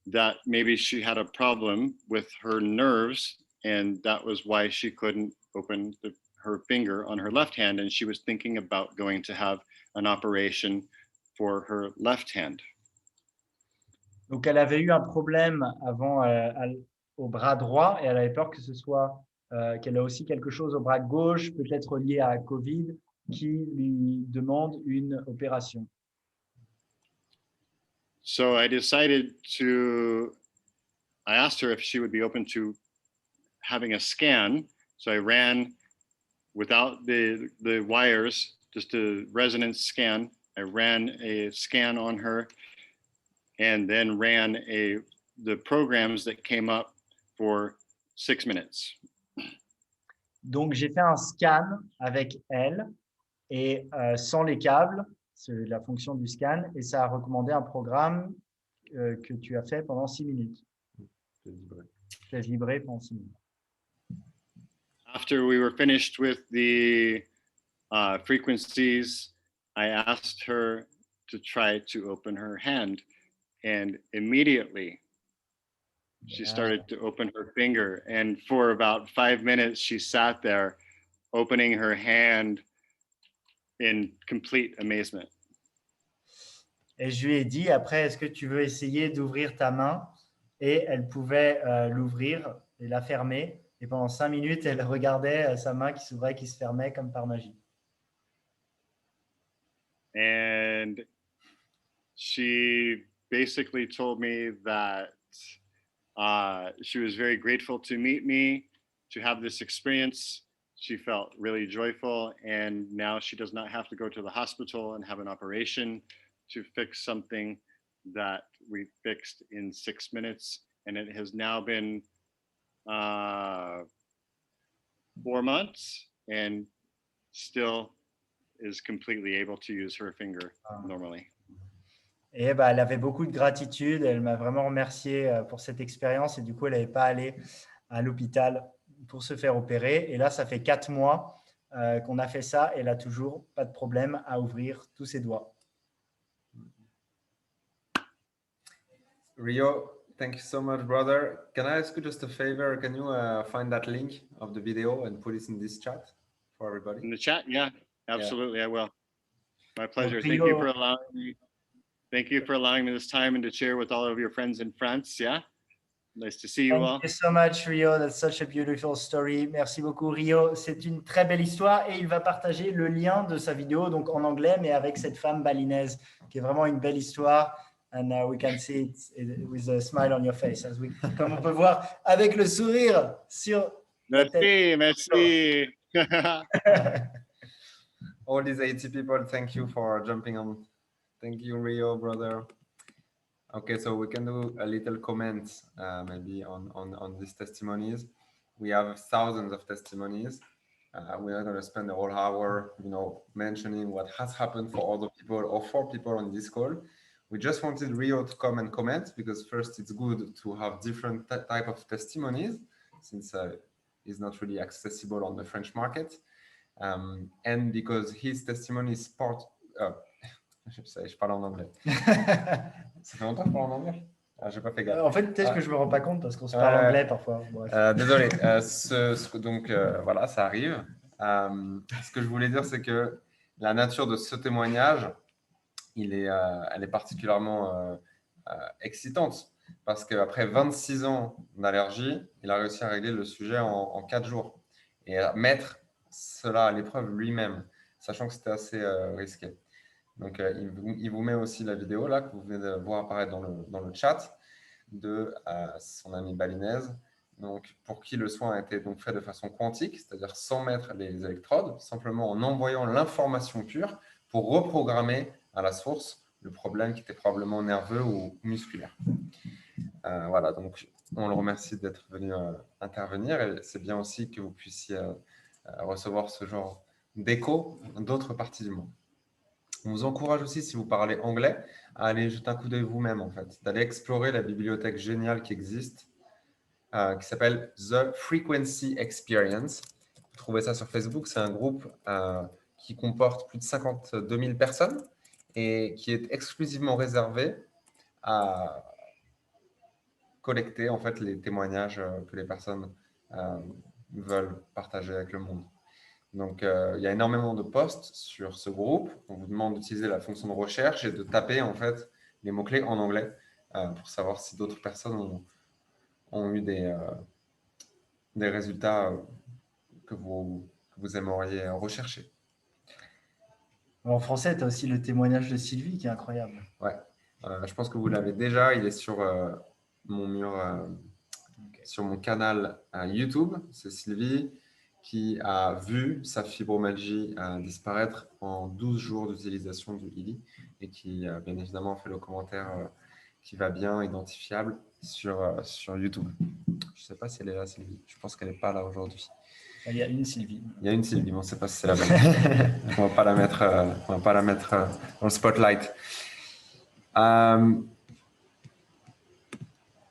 that maybe she had a problem with her nerves, and that was why she couldn't open her finger on her left hand, and she was thinking about going to have an operation for her left hand. Donc, elle avait eu un problème avant au bras droit et elle avait peur que ce soit qu'elle a aussi quelque chose au bras gauche, peut-être lié à Covid, qui lui demande une opération. So I asked her if she would be open to having a scan. So I ran without the wires, just a resonance scan. I ran a scan on her and then ran the programs that came up for 6 minutes. Donc, j'ai fait un scan avec elle et sans les câbles, c'est la fonction du scan, et ça a recommandé un programme que tu as fait pendant 6 minutes. Tu as vibré pendant 6 minutes. After we were finished with the frequencies, I asked her to try to open her hand. And immediately she started to open her finger. And for about 5 minutes, she sat there opening her hand in complete amazement. Et je lui ai dit, après, est-ce que tu veux essayer d'ouvrir ta main? Et elle pouvait l'ouvrir et la fermer. Et pendant 5 minutes, elle regardait sa main qui s'ouvrait, qui se fermait comme par magie. And she basically told me that she was very grateful to meet me, to have this experience. She felt really joyful, and now she does not have to go to the hospital and have an operation to fix something that we fixed in 6 minutes. And it has now been 4 months, and still is completely able to use her finger normally. Et bah, elle avait beaucoup de gratitude. Elle m'a vraiment remercié pour cette expérience. Et du coup, elle n'avait pas allé à l'hôpital pour se faire opérer. Et là, ça fait 4 mois qu'on a fait ça. Et elle n'a toujours pas de problème à ouvrir tous ses doigts. Rio, thank you so much, brother. Can I ask you just a favor? Can you find that link of the video and put it in this chat for everybody? In the chat, yeah, absolutely, I will. My pleasure. Donc, Thank you Rio- for allowing me. Thank you for allowing me this time and to share with all of your friends in France. Yeah, nice to see you all. Thank you so much, Rio. That's such a beautiful story. Merci beaucoup, Rio. C'est une très belle histoire et il va partager le lien de sa vidéo, donc en anglais, mais avec cette femme balinaise, qui est vraiment une belle histoire. And we can see it with a smile on your face, comme on peut voir avec le sourire sur la tête. Merci, merci. All these 80 people, thank you for jumping on. Thank you, Rio, brother. Okay, so we can do a little comment maybe on these testimonies. We have thousands of testimonies. We are going to spend the whole hour, mentioning what has happened for other people or for people on this call. We just wanted Rio to come and comment because first, it's good to have different type of testimonies since it's not really accessible on the French market, and because his testimony is part. Je parle en anglais. Ça fait longtemps que je parle en anglais. J'ai pas fait gaffe. En fait, peut-être que je me rends pas compte parce qu'on se parle anglais parfois. Désolé. Donc voilà, ça arrive. Ce que je voulais dire, c'est que la nature de ce témoignage, elle est particulièrement excitante parce qu'après 26 ans d'allergie, il a réussi à régler le sujet en 4 jours et à mettre cela à l'épreuve lui-même, sachant que c'était assez risqué. Donc, il vous met aussi la vidéo là que vous venez de voir apparaître dans le chat de son ami balinaise, donc pour qui le soin a été donc fait de façon quantique, c'est-à-dire sans mettre les électrodes, simplement en envoyant l'information pure pour reprogrammer à la source le problème qui était probablement nerveux ou musculaire. Voilà, donc on le remercie d'être venu intervenir et c'est bien aussi que vous puissiez recevoir ce genre d'écho d'autres parties du monde. On vous encourage aussi, si vous parlez anglais, à aller jeter un coup d'œil vous-même, en fait, d'aller explorer la bibliothèque géniale qui existe, qui s'appelle The Frequency Experience. Vous trouvez ça sur Facebook, c'est un groupe qui comporte plus de 52 000 personnes et qui est exclusivement réservé à collecter en fait, les témoignages que les personnes veulent partager avec le monde. Donc, il y a énormément de posts sur ce groupe. On vous demande d'utiliser la fonction de recherche et de taper en fait les mots-clés en anglais pour savoir si d'autres personnes ont eu des résultats que vous aimeriez rechercher. En français, tu as aussi le témoignage de Sylvie qui est incroyable. Ouais, je pense que vous l'avez déjà. Il est sur mon mur, sur mon canal YouTube. C'est Sylvie qui a vu sa fibromyalgie disparaître en 12 jours d'utilisation du ILI et qui, bien évidemment, fait le commentaire qui va bien, identifiable sur YouTube. Je ne sais pas si elle est là, Sylvie. Je pense qu'elle n'est pas là aujourd'hui. Il y a une Sylvie. Il y a une Sylvie, mais on ne sait pas si c'est la bonne. On ne va pas la mettre dans le spotlight. On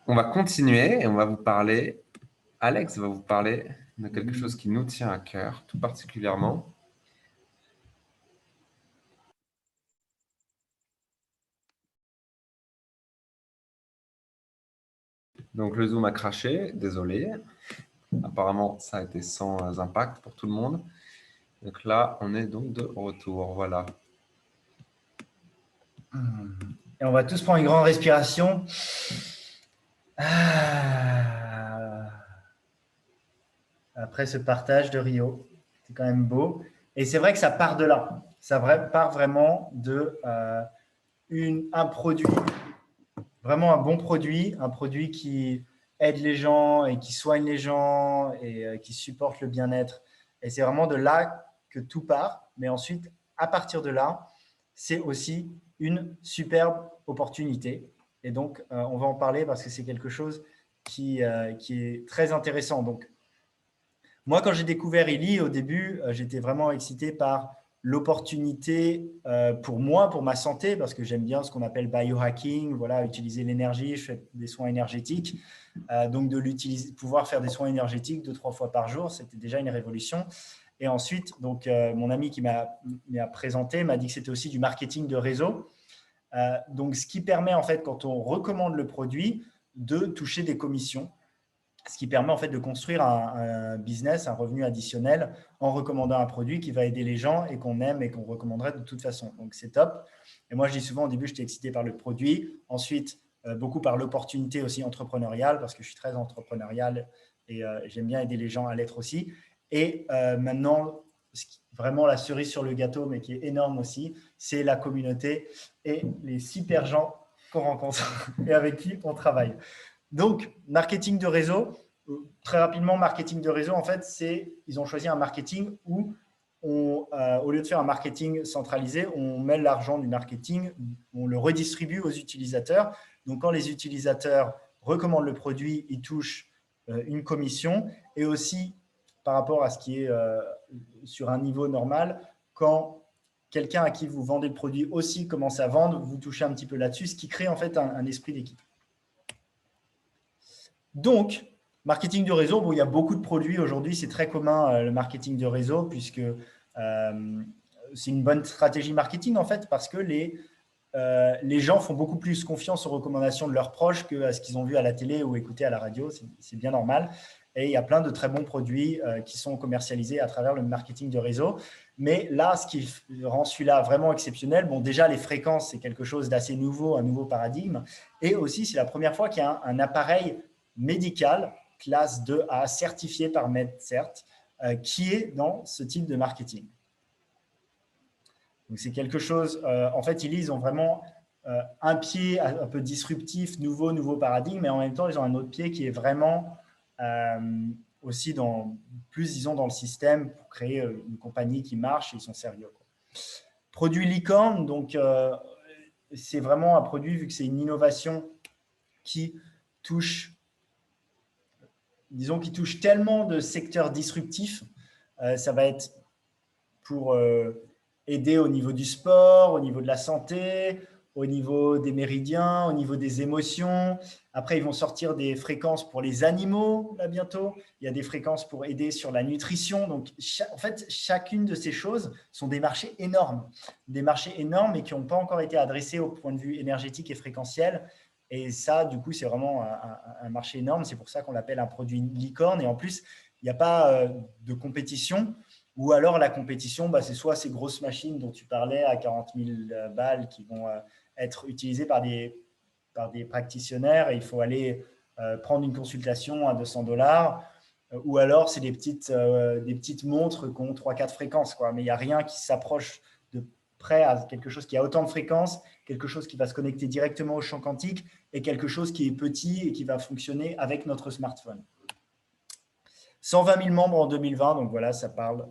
va continuer et on va vous parler. Alex va vous parler de quelque chose qui nous tient à cœur, tout particulièrement. Donc, le Zoom a craché, désolé. Apparemment, ça a été sans impact pour tout le monde. Donc là, on est donc de retour. Voilà. Et on va tous prendre une grande respiration. Après ce partage de Rio, c'est quand même beau. Et c'est vrai que ça part de là. Ça part vraiment de un produit, vraiment un bon produit, un produit qui aide les gens et qui soigne les gens et qui supporte le bien-être. Et c'est vraiment de là que tout part. Mais ensuite, à partir de là, c'est aussi une superbe opportunité. Et donc, on va en parler parce que c'est quelque chose qui est très intéressant. Donc, moi, quand j'ai découvert Illy, au début, j'étais vraiment excité par l'opportunité pour moi, pour ma santé, parce que j'aime bien ce qu'on appelle biohacking, voilà, utiliser l'énergie, je fais des soins énergétiques. Donc, pouvoir faire des soins énergétiques 2-3 fois par jour, c'était déjà une révolution. Et ensuite, donc, mon ami qui m'a présenté m'a dit que c'était aussi du marketing de réseau. Donc, ce qui permet, en fait, quand on recommande le produit, de toucher des commissions, ce qui permet en fait de construire un business, un revenu additionnel en recommandant un produit qui va aider les gens et qu'on aime et qu'on recommanderait de toute façon. Donc, c'est top. Et moi, je dis souvent, au début, j'étais excité par le produit. Ensuite, beaucoup par l'opportunité aussi entrepreneuriale parce que je suis très entrepreneurial et j'aime bien aider les gens à l'être aussi. Et maintenant, vraiment la cerise sur le gâteau, mais qui est énorme aussi, c'est la communauté et les super gens qu'on rencontre et avec qui on travaille. Donc, marketing de réseau, très rapidement, marketing de réseau, en fait, ils ont choisi un marketing où, au lieu de faire un marketing centralisé, on met l'argent du marketing, on le redistribue aux utilisateurs. Donc, quand les utilisateurs recommandent le produit, ils touchent une commission. Et aussi, par rapport à ce qui est sur un niveau normal, quand quelqu'un à qui vous vendez le produit aussi commence à vendre, vous touchez un petit peu là-dessus, ce qui crée en fait un esprit d'équipe. Donc, marketing de réseau, bon, il y a beaucoup de produits aujourd'hui, c'est très commun le marketing de réseau puisque c'est une bonne stratégie marketing en fait parce que les gens font beaucoup plus confiance aux recommandations de leurs proches qu'à ce qu'ils ont vu à la télé ou écouté à la radio, c'est bien normal. Et il y a plein de très bons produits qui sont commercialisés à travers le marketing de réseau. Mais là, ce qui rend celui-là vraiment exceptionnel, bon, déjà, les fréquences, c'est quelque chose d'assez nouveau, un nouveau paradigme. Et aussi, c'est la première fois qu'il y a un appareil médical, classe 2A, certifié par MedCert, qui est dans ce type de marketing. Donc, c'est quelque chose, en fait, ils ont vraiment un pied un peu disruptif, nouveau paradigme, mais en même temps, ils ont un autre pied qui est vraiment aussi plus, disons, dans le système pour créer une compagnie qui marche et ils sont sérieux, quoi. Produit licorne, donc c'est vraiment un produit, vu que c'est une innovation qui touche, disons, qui touche tellement de secteurs disruptifs, ça va être pour aider au niveau du sport, au niveau de la santé, au niveau des méridiens, au niveau des émotions. Après, ils vont sortir des fréquences pour les animaux, là, bientôt. Il y a des fréquences pour aider sur la nutrition. Donc, en fait, chacune de ces choses sont des marchés énormes et qui n'ont pas encore été adressés au point de vue énergétique et fréquentiel. Et ça, du coup, c'est vraiment un marché énorme. C'est pour ça qu'on l'appelle un produit licorne. Et en plus, il n'y a pas de compétition. Ou alors, la compétition, c'est soit ces grosses machines dont tu parlais à 40 000 balles qui vont être utilisées par des practitionnaires et il faut aller prendre une consultation à 200 $. Ou alors, c'est des petites montres qui ont 3-4 fréquences, quoi. Mais il n'y a rien qui s'approche de près à quelque chose qui a autant de fréquences, quelque chose qui va se connecter directement au champ quantique et quelque chose qui est petit et qui va fonctionner avec notre smartphone. 120 000 membres en 2020, donc voilà, ça parle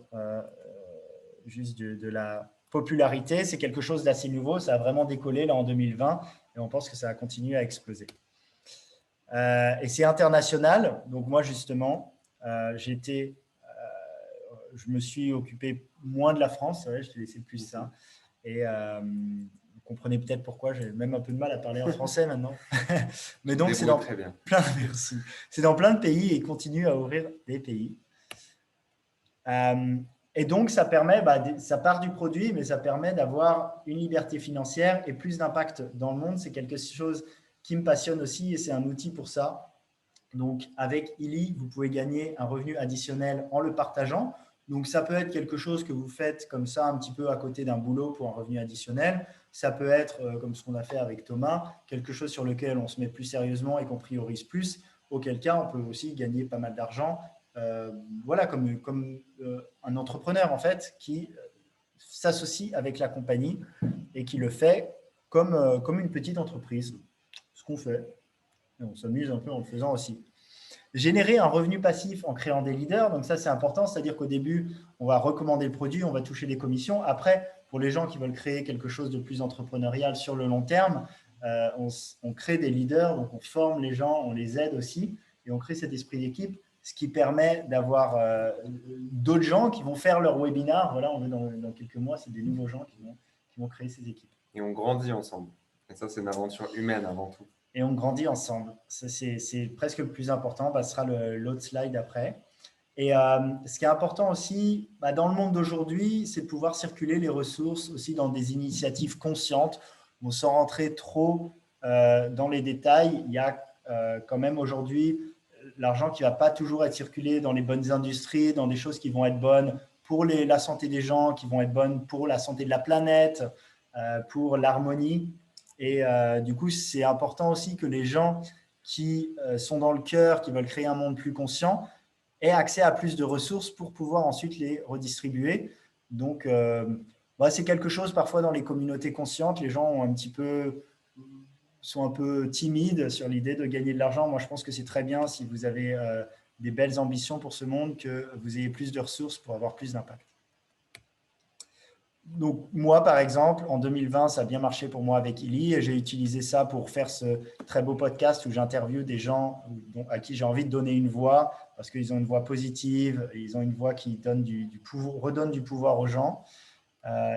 juste de la popularité. C'est quelque chose d'assez nouveau, ça a vraiment décollé là en 2020 et on pense que ça va continuer à exploser. Et c'est international, donc moi justement, je me suis occupé moins de la France, ouais, je t'ai laissé plus ça. Et vous comprenez peut-être pourquoi j'ai même un peu de mal à parler en français maintenant. Mais donc, c'est dans merci. C'est dans plein de pays et continue à ouvrir des pays. Et donc, ça permet, ça part du produit, mais ça permet d'avoir une liberté financière et plus d'impact dans le monde. C'est quelque chose qui me passionne aussi et c'est un outil pour ça. Donc, avec Illy, vous pouvez gagner un revenu additionnel en le partageant. Donc, ça peut être quelque chose que vous faites comme ça un petit peu à côté d'un boulot pour un revenu additionnel. Ça peut être, comme ce qu'on a fait avec Thomas, quelque chose sur lequel on se met plus sérieusement et qu'on priorise plus, auquel cas on peut aussi gagner pas mal d'argent. Voilà, comme un entrepreneur en fait qui s'associe avec la compagnie et qui le fait comme une petite entreprise, ce qu'on fait. Et on s'amuse un peu en le faisant aussi. Générer un revenu passif en créant des leaders, donc ça c'est important, c'est-à-dire qu'au début, on va recommander le produit, on va toucher des commissions. Après, pour les gens qui veulent créer quelque chose de plus entrepreneurial sur le long terme, on crée des leaders, donc on forme les gens, on les aide aussi, et on crée cet esprit d'équipe, ce qui permet d'avoir d'autres gens qui vont faire leur webinar. Voilà, on veut dans quelques mois, c'est des nouveaux gens qui vont créer ces équipes. Et on grandit ensemble. Et ça, c'est une aventure humaine avant tout. Et on grandit ensemble. C'est presque le plus important. Ce sera l'autre slide après. Et ce qui est important aussi, dans le monde d'aujourd'hui, c'est de pouvoir circuler les ressources aussi dans des initiatives conscientes. Bon, sans rentrer trop dans les détails, il y a quand même aujourd'hui l'argent qui ne va pas toujours être circulé dans les bonnes industries, dans des choses qui vont être bonnes pour la santé des gens, qui vont être bonnes pour la santé de la planète, pour l'harmonie. Et du coup, c'est important aussi que les gens qui sont dans le cœur, qui veulent créer un monde plus conscient, aient accès à plus de ressources pour pouvoir ensuite les redistribuer. Donc, c'est quelque chose parfois dans les communautés conscientes, les gens sont un peu timides sur l'idée de gagner de l'argent. Moi, je pense que c'est très bien si vous avez des belles ambitions pour ce monde, que vous ayez plus de ressources pour avoir plus d'impact. Donc, moi, par exemple, en 2020, ça a bien marché pour moi avec Illy et j'ai utilisé ça pour faire ce très beau podcast où j'interviewe des gens à qui j'ai envie de donner une voix parce qu'ils ont une voix positive, ils ont une voix qui donne redonne du pouvoir aux gens.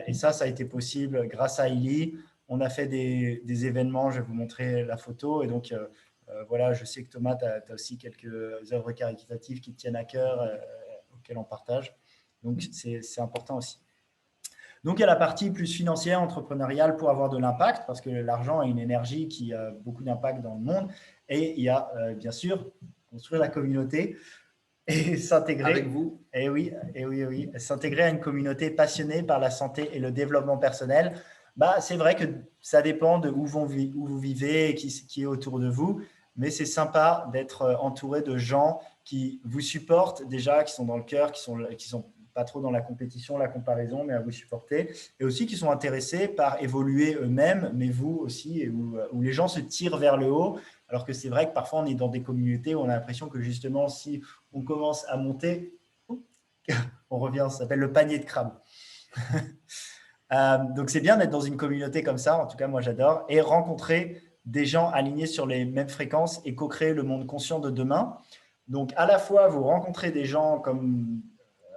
Et ça a été possible grâce à Illy. On a fait des événements, je vais vous montrer la photo. Et donc, voilà, je sais que Thomas, tu as aussi quelques œuvres caritatives qui te tiennent à cœur, auxquelles on partage. Donc, c'est important aussi. Donc, il y a la partie plus financière, entrepreneuriale pour avoir de l'impact, parce que l'argent a une énergie qui a beaucoup d'impact dans le monde. Et il y a, bien sûr, construire la communauté et s'intégrer. Avec vous. Et oui, s'intégrer à une communauté passionnée par la santé et le développement personnel. C'est vrai que ça dépend de où vous vivez et qui est autour de vous, mais c'est sympa d'être entouré de gens qui vous supportent déjà, qui sont dans le cœur, qui sont pas trop dans la compétition, la comparaison, mais à vous supporter, et aussi qui sont intéressés par évoluer eux-mêmes, mais vous aussi, et où les gens se tirent vers le haut, alors que c'est vrai que parfois on est dans des communautés où on a l'impression que justement, si on commence à monter, on revient, ça s'appelle le panier de crabe. Donc c'est bien d'être dans une communauté comme ça, en tout cas moi j'adore, et rencontrer des gens alignés sur les mêmes fréquences et co-créer le monde conscient de demain. Donc à la fois vous rencontrez des gens comme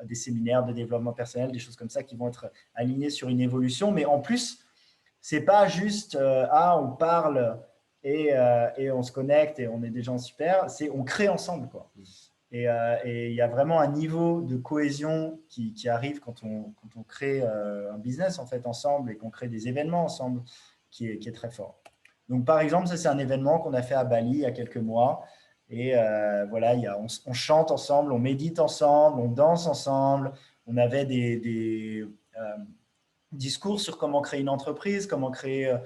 des séminaires de développement personnel, des choses comme ça qui vont être alignés sur une évolution, mais en plus c'est pas juste on parle et on se connecte et on est des gens super, c'est on crée ensemble quoi. Et il y a vraiment un niveau de cohésion qui arrive quand on crée un business en fait ensemble et qu'on crée des événements ensemble qui est très fort. Donc par exemple, ça c'est un événement qu'on a fait à Bali il y a quelques mois. Et voilà, on chante ensemble, on médite ensemble, on danse ensemble. On avait des discours sur comment créer une entreprise, comment créer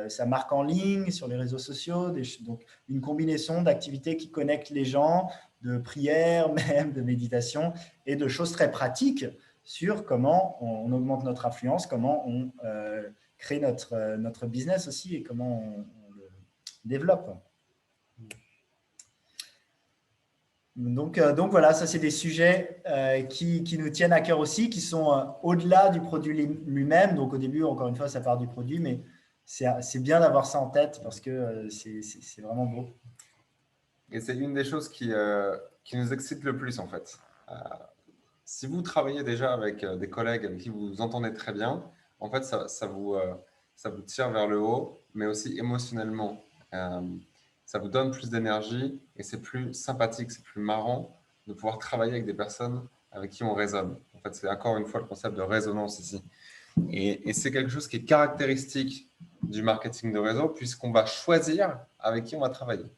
sa marque en ligne sur les réseaux sociaux. Donc, une combinaison d'activités qui connectent les gens, de prières même, de méditation et de choses très pratiques sur comment on augmente notre influence, comment on crée notre business aussi et comment on le développe. Donc voilà, ça c'est des sujets qui nous tiennent à cœur aussi, qui sont au-delà du produit lui-même. Donc au début, encore une fois, ça part du produit, mais c'est bien d'avoir ça en tête parce que c'est vraiment beau. Et c'est une des choses qui nous excite le plus en fait. Si vous travaillez déjà avec des collègues avec qui vous vous entendez très bien, en fait, ça vous tire vers le haut, mais aussi émotionnellement. Ça vous donne plus d'énergie et c'est plus sympathique, c'est plus marrant de pouvoir travailler avec des personnes avec qui on résonne. En fait, c'est encore une fois le concept de résonance ici. Et c'est quelque chose qui est caractéristique du marketing de réseau puisqu'on va choisir avec qui on va travailler.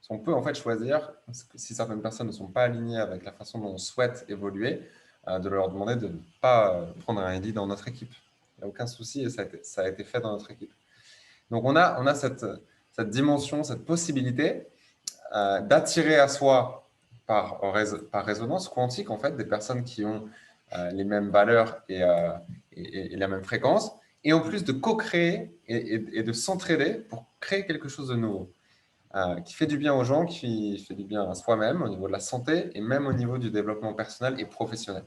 On peut en fait choisir, si certaines personnes ne sont pas alignées avec la façon dont on souhaite évoluer, de leur demander de ne pas prendre un lead dans notre équipe. Il n'y a aucun souci et ça a été fait dans notre équipe. Donc on a cette dimension, cette possibilité d'attirer à soi par résonance quantique en fait des personnes qui ont les mêmes valeurs et la même fréquence et en plus de co-créer et de s'entraider pour créer quelque chose de nouveau, qui fait du bien aux gens, qui fait du bien à soi-même au niveau de la santé et même au niveau du développement personnel et professionnel.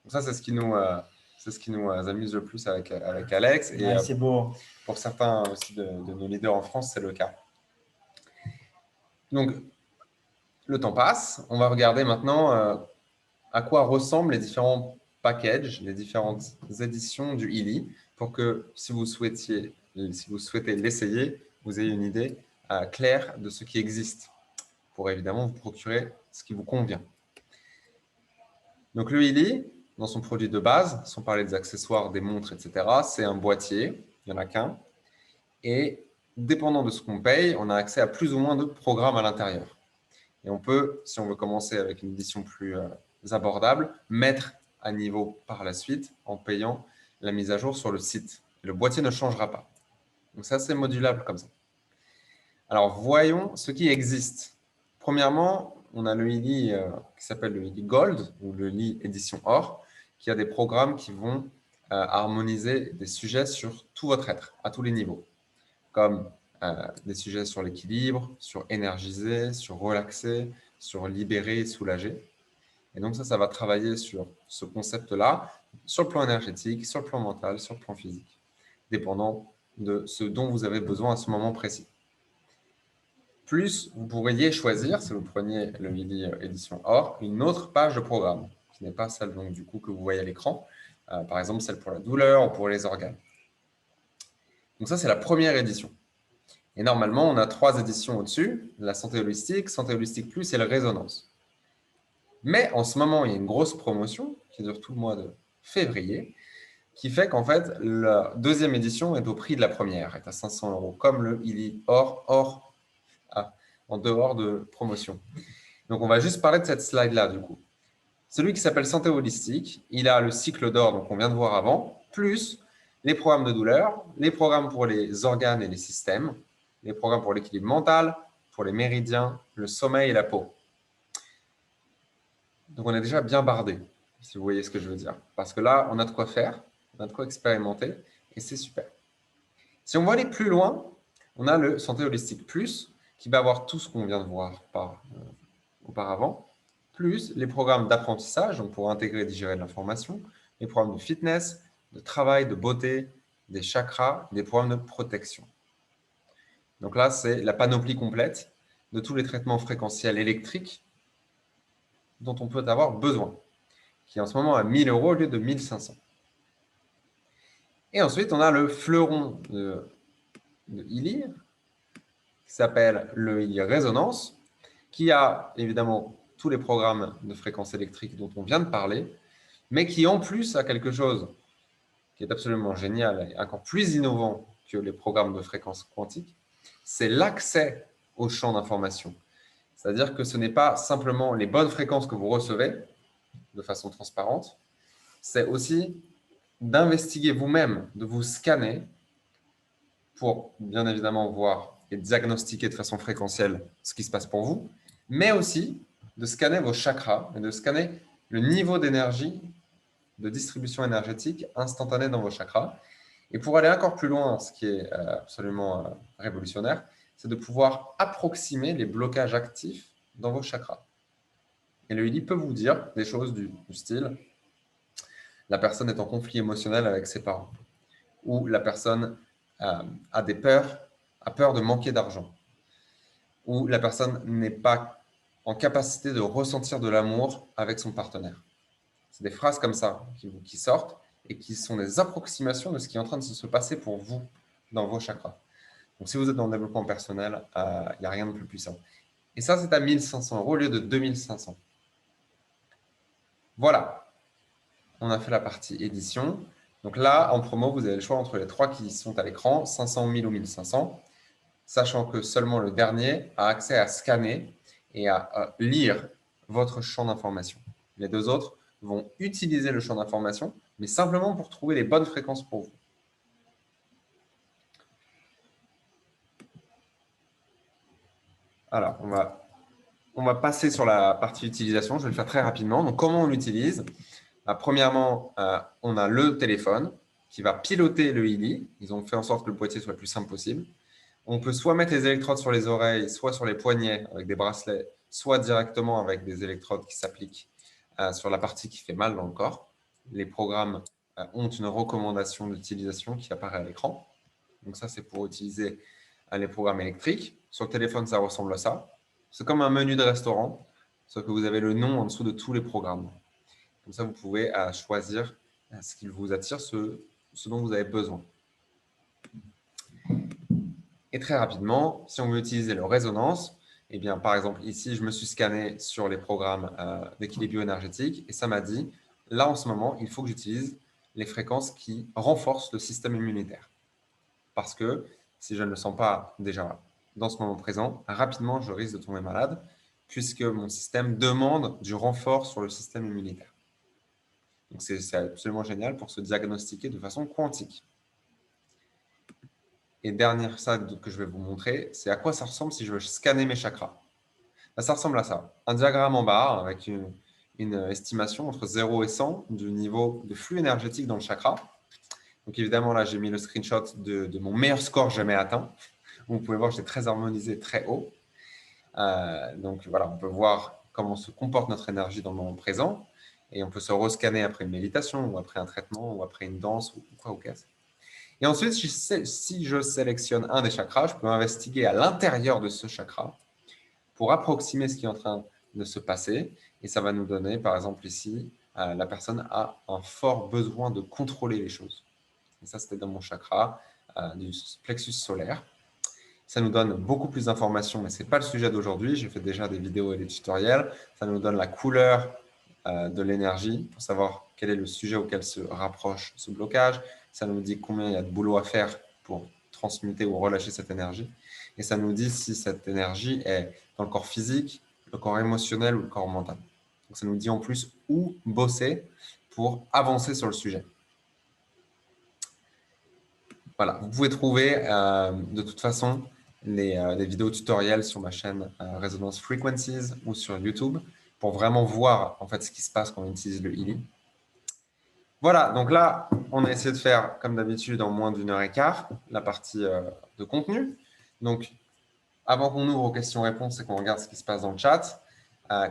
Donc ça, c'est ce qui nous amuse le plus avec Alex. Et Ouais, c'est beau. pour certains aussi de nos leaders en France, c'est le cas. Donc, le temps passe. On va regarder maintenant à quoi ressemblent les différents packages, les différentes éditions du Illy, pour que si vous souhaitez l'essayer, vous ayez une idée claire de ce qui existe, pour évidemment vous procurer ce qui vous convient. Donc le Illy, dans son produit de base, sans parler des accessoires, des montres, etc., c'est un boîtier, il n'y en a qu'un, et dépendant de ce qu'on paye, on a accès à plus ou moins de programmes à l'intérieur. Et on peut, si on veut commencer avec une édition plus abordable, mettre à niveau par la suite en payant la mise à jour sur le site. Le boîtier ne changera pas. Donc ça, c'est modulable comme ça. Alors, voyons ce qui existe. Premièrement, on a le Illy qui s'appelle le Illy Gold ou le Illy édition Or, qui a des programmes qui vont harmoniser des sujets sur tout votre être, à tous les niveaux, comme des sujets sur l'équilibre, sur énergiser, sur relaxer, sur libérer et soulager. Et donc ça va travailler sur ce concept-là, sur le plan énergétique, sur le plan mental, sur le plan physique, dépendant de ce dont vous avez besoin à ce moment précis. Plus, vous pourriez choisir, si vous preniez le Illy édition Or, une autre page de programme, qui n'est pas celle donc, du coup, que vous voyez à l'écran, par exemple celle pour la douleur ou pour les organes. Donc ça, c'est la première édition. Et normalement, on a 3 éditions au-dessus, la santé holistique plus et la résonance. Mais en ce moment, il y a une grosse promotion qui dure tout le mois de février, qui fait qu'en fait, la deuxième édition est au prix de la première, est à 500 €, comme le Illy Or en dehors de promotion. Donc, on va juste parler de cette slide-là, du coup. Celui qui s'appelle santé holistique, il a le cycle d'or, donc on vient de voir avant, plus les programmes de douleur, les programmes pour les organes et les systèmes, les programmes pour l'équilibre mental, pour les méridiens, le sommeil et la peau. Donc, on est déjà bien bardé, si vous voyez ce que je veux dire. Parce que là, on a de quoi faire, on a de quoi expérimenter, et c'est super. Si on veut aller plus loin, on a le Santé Holistique Plus, qui va avoir tout ce qu'on vient de voir auparavant, plus les programmes d'apprentissage, donc pour intégrer et digérer de l'information, les programmes de fitness, de travail, de beauté, des chakras, des programmes de protection. Donc là, c'est la panoplie complète de tous les traitements fréquentiels électriques dont on peut avoir besoin, qui est en ce moment à 1 000 € au lieu de 1 500. Et ensuite, on a le fleuron de Illy, qui s'appelle le Illy Résonance, qui a évidemment tous les programmes de fréquences électriques dont on vient de parler, mais qui en plus a quelque chose qui est absolument génial et encore plus innovant que les programmes de fréquences quantiques, c'est l'accès au champ d'information. C'est-à-dire que ce n'est pas simplement les bonnes fréquences que vous recevez de façon transparente, c'est aussi d'investiguer vous-même, de vous scanner pour bien évidemment voir et diagnostiquer de façon fréquentielle ce qui se passe pour vous, mais aussi de scanner vos chakras et de scanner le niveau d'énergie, de distribution énergétique instantanée dans vos chakras. Et pour aller encore plus loin, ce qui est absolument révolutionnaire, c'est de pouvoir approximer les blocages actifs dans vos chakras. Et le Illy peut vous dire des choses du style la personne est en conflit émotionnel avec ses parents, ou la personne a des peurs, a peur de manquer d'argent, ou la personne n'est pas en capacité de ressentir de l'amour avec son partenaire. C'est des phrases comme ça qui sortent et qui sont des approximations de ce qui est en train de se passer pour vous dans vos chakras. Donc, si vous êtes dans le développement personnel, il n'y a rien de plus puissant. Et ça, c'est à 1 500 € au lieu de 2 500. Voilà, on a fait la partie édition. Donc là, en promo, vous avez le choix entre les 3 qui sont à l'écran, 500, 1000 ou 1500, sachant que seulement le dernier a accès à scanner et à lire votre champ d'information. Les 2 autres vont utiliser le champ d'information, mais simplement pour trouver les bonnes fréquences pour vous. Alors, on va passer sur la partie utilisation. Je vais le faire très rapidement. Donc, comment on l'utilise ? Premièrement, on a le téléphone qui va piloter le Healy. Ils ont fait en sorte que le boîtier soit le plus simple possible. On peut soit mettre les électrodes sur les oreilles, soit sur les poignets avec des bracelets, soit directement avec des électrodes qui s'appliquent sur la partie qui fait mal dans le corps. Les programmes ont une recommandation d'utilisation qui apparaît à l'écran. Donc ça, c'est pour utiliser les programmes électriques. Sur le téléphone, ça ressemble à ça. C'est comme un menu de restaurant, sauf que vous avez le nom en dessous de tous les programmes. Comme ça, vous pouvez choisir ce qui vous attire, ce dont vous avez besoin. Et très rapidement, si on veut utiliser le résonance, eh bien, par exemple, ici, je me suis scanné sur les programmes d'équilibre bioénergétique et ça m'a dit, là, en ce moment, il faut que j'utilise les fréquences qui renforcent le système immunitaire. Parce que si je ne le sens pas déjà dans ce moment présent, rapidement, je risque de tomber malade puisque mon système demande du renfort sur le système immunitaire. Donc, c'est absolument génial pour se diagnostiquer de façon quantique. Et dernière chose que je vais vous montrer, c'est à quoi ça ressemble si je veux scanner mes chakras. Ça ressemble à ça. Un diagramme en bas avec une estimation entre 0 et 100 du niveau de flux énergétique dans le chakra. Donc évidemment, là, j'ai mis le screenshot de mon meilleur score jamais atteint. Vous pouvez voir que j'ai très harmonisé très haut. Donc voilà, on peut voir comment se comporte notre énergie dans le moment présent. Et on peut se rescanner après une méditation ou après un traitement ou après une danse ou quoi ou qu'est-ce. Et ensuite, si je sélectionne un des chakras, je peux investiguer à l'intérieur de ce chakra pour approximer ce qui est en train de se passer. Et ça va nous donner, par exemple ici, la personne a un fort besoin de contrôler les choses. Et ça, c'était dans mon chakra du plexus solaire. Ça nous donne beaucoup plus d'informations, mais ce n'est pas le sujet d'aujourd'hui. J'ai fait déjà des vidéos et des tutoriels. Ça nous donne la couleur de l'énergie pour savoir quel est le sujet auquel se rapproche ce blocage. Ça nous dit combien il y a de boulot à faire pour transmuter ou relâcher cette énergie. Et ça nous dit si cette énergie est dans le corps physique, le corps émotionnel ou le corps mental. Donc, ça nous dit en plus où bosser pour avancer sur le sujet. Voilà, vous pouvez trouver de toute façon les vidéos tutoriels sur ma chaîne Resonance Frequencies ou sur YouTube pour vraiment voir en fait ce qui se passe quand on utilise le healing. Voilà, donc là, on a essayé de faire, comme d'habitude, en moins d'1 heure et quart, la partie de contenu. Donc, avant qu'on ouvre aux questions-réponses et qu'on regarde ce qui se passe dans le chat,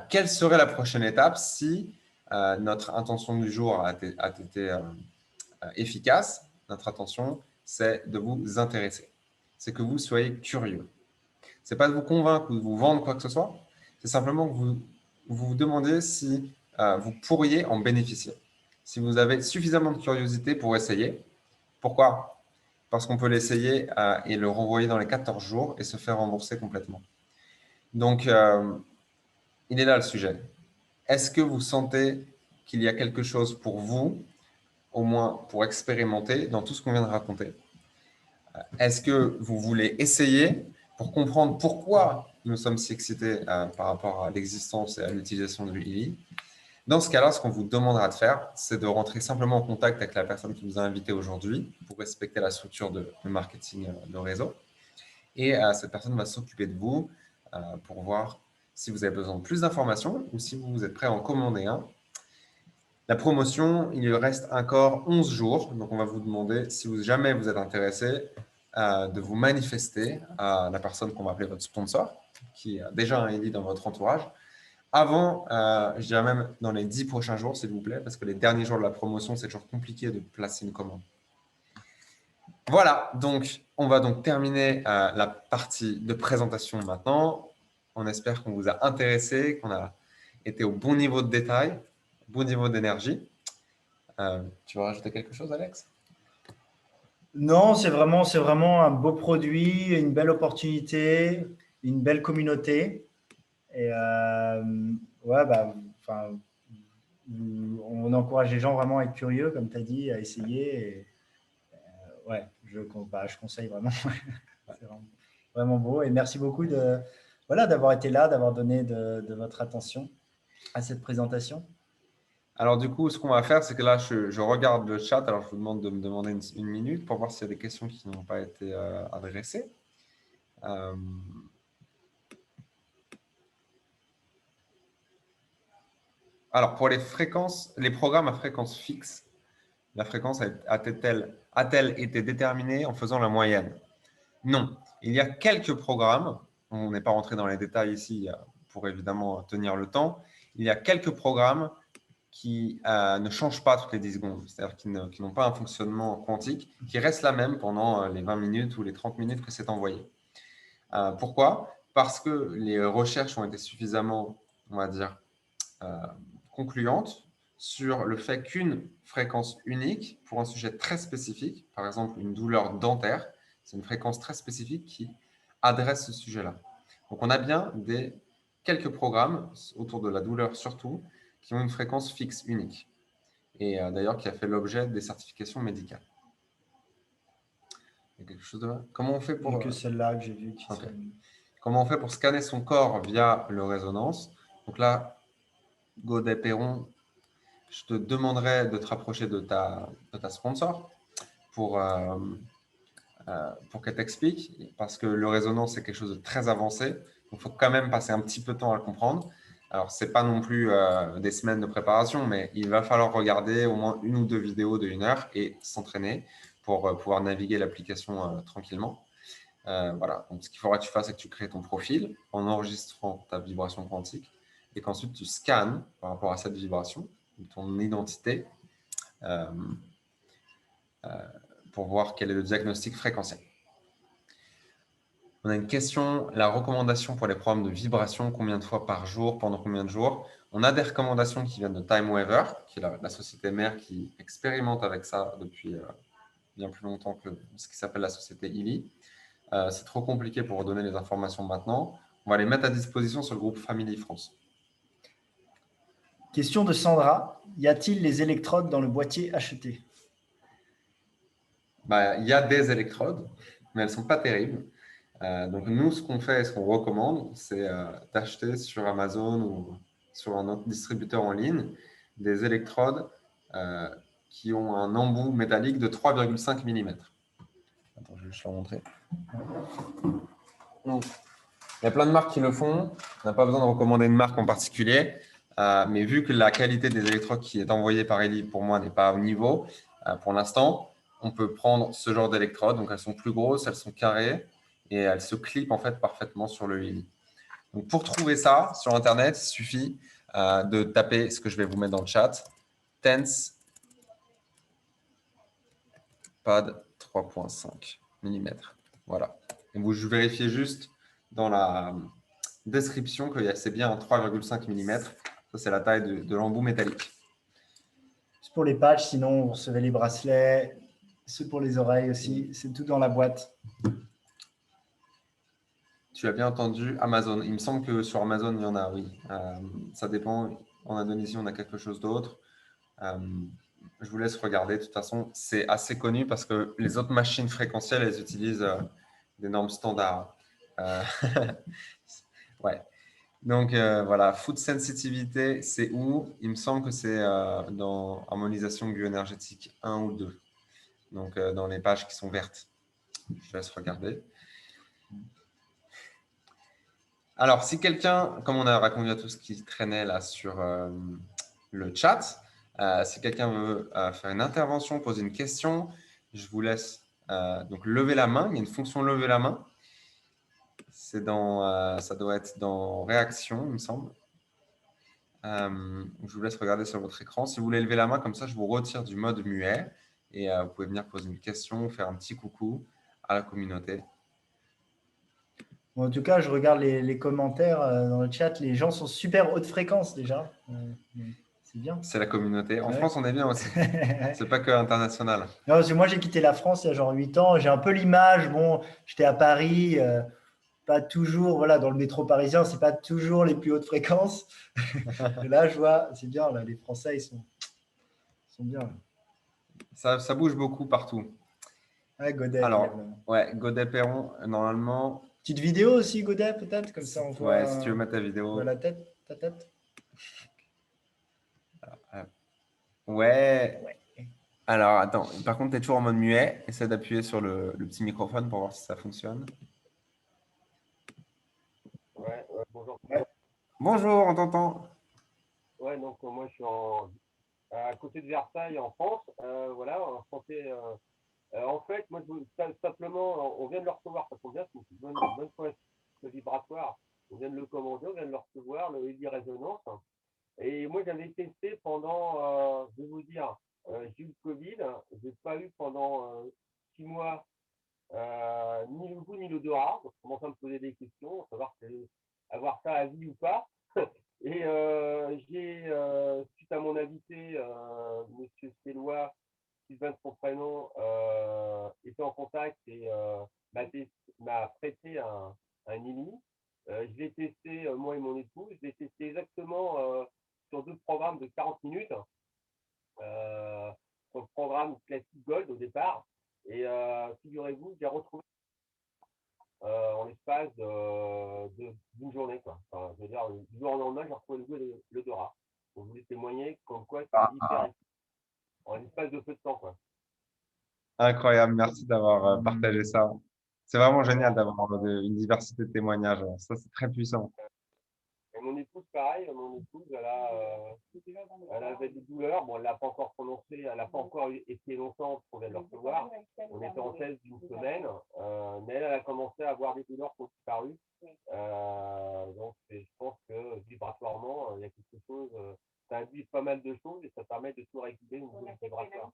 quelle serait la prochaine étape si notre intention du jour a été efficace? Notre intention, c'est de vous intéresser. C'est que vous soyez curieux. Ce n'est pas de vous convaincre ou de vous vendre quoi que ce soit. C'est simplement que vous vous demandez si vous pourriez en bénéficier. Si vous avez suffisamment de curiosité pour essayer. Pourquoi? Parce qu'on peut l'essayer et le renvoyer dans les 14 jours et se faire rembourser complètement. Donc, il est là le sujet. Est-ce que vous sentez qu'il y a quelque chose pour vous, au moins pour expérimenter dans tout ce qu'on vient de raconter? Est-ce que vous voulez essayer pour comprendre pourquoi nous sommes si excités par rapport à l'existence et à l'utilisation de l'ILI? Dans ce cas-là, ce qu'on vous demandera de faire, c'est de rentrer simplement en contact avec la personne qui vous a invité aujourd'hui pour respecter la structure de marketing de réseau. Et cette personne va s'occuper de vous pour voir si vous avez besoin de plus d'informations ou si vous êtes prêt à en commander un. La promotion, il lui reste encore 11 jours. Donc, on va vous demander, si jamais vous êtes intéressé, de vous manifester à la personne qu'on va appeler votre sponsor, qui a déjà un Healy dans votre entourage, avant, je dirais même dans les 10 prochains jours, s'il vous plaît, parce que les derniers jours de la promotion, c'est toujours compliqué de placer une commande. Voilà, donc on va donc terminer la partie de présentation maintenant. On espère qu'on vous a intéressé, qu'on a été au bon niveau de détail, bon niveau d'énergie. Tu veux rajouter quelque chose, Alex? Non, c'est vraiment un beau produit, une belle opportunité, une belle communauté. Et ouais, bah, enfin, on encourage les gens vraiment à être curieux, comme tu as dit, à essayer. Et, ouais, je conseille vraiment. C'est vraiment beau. Et merci beaucoup d'avoir été là, d'avoir donné de votre attention à cette présentation. Alors du coup, ce qu'on va faire, c'est que là, je regarde le chat. Alors, je vous demande de me demander une minute pour voir s'il y a des questions qui n'ont pas été adressées. Alors, pour les programmes à fréquence fixe, la fréquence a-t-elle été déterminée en faisant la moyenne? Non. Il y a quelques programmes, on n'est pas rentré dans les détails ici pour évidemment tenir le temps, il y a quelques programmes qui ne changent pas toutes les 10 secondes, c'est-à-dire qui n'ont pas un fonctionnement quantique, qui reste la même pendant les 20 minutes ou les 30 minutes que c'est envoyé. Pourquoi? Parce que les recherches ont été suffisamment, on va dire, concluantes sur le fait qu'une fréquence unique pour un sujet très spécifique, par exemple une douleur dentaire, c'est une fréquence très spécifique qui adresse ce sujet-là. Donc on a bien quelques programmes autour de la douleur surtout qui ont une fréquence fixe unique et d'ailleurs qui a fait l'objet des certifications médicales. Il y a quelque chose de... Comment on fait pour... que celle-là que j'ai vue. Okay. Comment on fait pour scanner son corps via le résonance? Donc là, Godet-Perron, je te demanderai de te rapprocher de ta sponsor pour qu'elle t'explique, parce que le résonance, c'est quelque chose de très avancé. Donc, il faut quand même passer un petit peu de temps à le comprendre. Alors, ce n'est pas non plus des semaines de préparation, mais il va falloir regarder au moins une ou deux vidéos de 1 heure et s'entraîner pour pouvoir naviguer l'application tranquillement. Voilà. Donc, ce qu'il faudra que tu fasses, c'est que tu crées ton profil en enregistrant ta vibration quantique et qu'ensuite tu scannes par rapport à cette vibration, ton identité, pour voir quel est le diagnostic fréquentiel. On a une question, la recommandation pour les programmes de vibration, combien de fois par jour, pendant combien de jours? On a des recommandations qui viennent de TimeWaver, qui est la société mère qui expérimente avec ça depuis bien plus longtemps que ce qui s'appelle la société Illy. C'est trop compliqué pour redonner les informations maintenant. On va les mettre à disposition sur le groupe Family France. Question de Sandra. Y a-t-il les électrodes dans le boîtier acheté? Il y a des électrodes, mais elles ne sont pas terribles. Donc, nous, ce qu'on fait et ce qu'on recommande, c'est d'acheter sur Amazon ou sur un autre distributeur en ligne des électrodes qui ont un embout métallique de 3,5 mm. Attends, je vais juste leur montrer. Donc, il y a plein de marques qui le font. On n'a pas besoin de recommander une marque en particulier. Mais vu que la qualité des électrodes qui est envoyée par Illy, pour moi, n'est pas au niveau, pour l'instant, on peut prendre ce genre d'électrodes. Donc, elles sont plus grosses, elles sont carrées et elles se clipent en fait parfaitement sur le Illy. Donc, pour trouver ça sur Internet, il suffit de taper ce que je vais vous mettre dans le chat. Tense Pad 3,5 mm. Voilà. Et vous vérifiez juste dans la description que c'est bien un 3,5 mm. Ça, c'est la taille de l'embout métallique. C'est pour les patchs, sinon vous recevez les bracelets, ceux pour les oreilles aussi, c'est tout dans la boîte. Tu as bien entendu Amazon. Il me semble que sur Amazon, il y en a, oui. Ça dépend. En Indonésie, on a quelque chose d'autre. Je vous laisse regarder. De toute façon, c'est assez connu parce que les autres machines fréquentielles, elles utilisent des normes standards. Ouais. Donc, voilà. Food sensitivité, c'est où? Il me semble que c'est dans harmonisation bioénergétique 1 ou 2. Donc, dans les pages qui sont vertes. Je laisse regarder. Alors, si quelqu'un, comme on a répondu à tout ce qui traînait là sur le chat, si quelqu'un veut faire une intervention, poser une question, je vous laisse donc lever la main. Il y a une fonction lever la main. C'est ça doit être dans réaction, il me semble. Je vous laisse regarder sur votre écran. Si vous voulez lever la main, comme ça, je vous retire du mode muet et vous pouvez venir poser une question, faire un petit coucou à la communauté. Bon, en tout cas, je regarde les commentaires dans le chat. Les gens sont super haute fréquence déjà. C'est bien. C'est la communauté. En France, on est bien aussi. C'est pas que international. Non, parce que moi, j'ai quitté la France il y a genre 8 ans. J'ai un peu l'image. Bon, j'étais à Paris, pas toujours, voilà, dans le métro parisien, c'est pas toujours les plus hautes fréquences. Là, je vois, c'est bien, là, les Français, ils sont bien. Là. Ça bouge beaucoup partout. Ouais, Godet. Alors, ouais, Godet-Perron, normalement. Petite vidéo aussi, Godet, peut-être, comme ça on voit. Ouais, si tu veux mettre ta vidéo. Ta tête. Ouais. Alors, attends. Par contre, tu es toujours en mode muet. Essaie d'appuyer sur le petit microphone pour voir si ça fonctionne. Ouais, bonjour. Bonjour, on t'entend. Ouais, donc moi je suis à côté de Versailles, en France. Voilà, en santé. En fait, moi, simplement, on vient de le recevoir, ça tombe bien, c'est une bonne fois le vibratoire. On vient de le commander, on vient de le recevoir, le Healy Résonance. Et moi, j'avais testé pendant, je vais vous dire, j'ai eu le Covid, je n'ai pas eu pendant 6 mois ni le goût ni l'odorat. Donc, je commence à me poser des questions, savoir si avoir ça à vie ou pas. Et j'ai, suite à mon invité, Monsieur Célois, Sylvain de son prénom, était en contact et m'a prêté un IMI. Je l'ai testé, moi et mon épouse, je l'ai testé exactement sur 2 programmes de 40 minutes, sur le programme classique Gold au départ. Et figurez-vous, j'ai retrouvé en l'espace d'une journée. Quoi. Enfin, je veux dire, du jour au lendemain, j'ai retrouvé le goût et l'odorat. Donc, je voulais témoigner comme quoi c'est hyper en l'espace de peu de temps. Quoi. Incroyable, merci d'avoir partagé ça. C'est vraiment génial d'avoir une diversité de témoignages. Ça, c'est très puissant. Et mon épouse, pareil, mon épouse, elle avait des douleurs. Bon, elle ne l'a pas encore prononcé, elle n'a pas encore essayé longtemps pour le recevoir. On était en thèse d'une semaine, mais elle a commencé à avoir des douleurs qui ont disparu. Donc, je pense que vibratoirement, il y a quelque chose, ça induit pas mal de choses et ça permet de tout réguler au niveau vibratoire.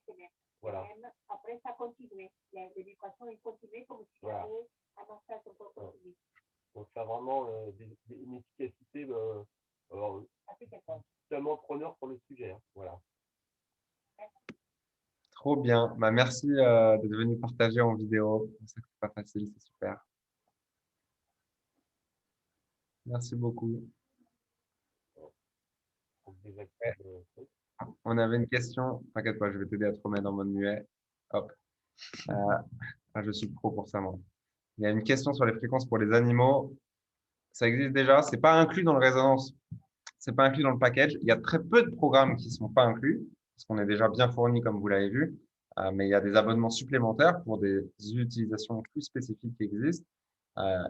Voilà. Après, ça continue. L'éducation est continuée comme si elle avait annoncé à son propre public. Donc, ça a vraiment une efficacité tellement preneur pour le sujet. Hein. Voilà. Trop bien. Bah, merci d'être venu partager en vidéo. C'est pas facile, c'est super. Merci beaucoup. On avait une question. T'inquiète pas, je vais t'aider à te remettre en mode muet. Hop. Je suis pro pour ça, moi. Il y a une question sur les fréquences pour les animaux. Ça existe déjà. C'est pas inclus dans le résonance. C'est pas inclus dans le package. Il y a très peu de programmes qui sont pas inclus parce qu'on est déjà bien fourni, comme vous l'avez vu. Mais il y a des abonnements supplémentaires pour des utilisations plus spécifiques qui existent.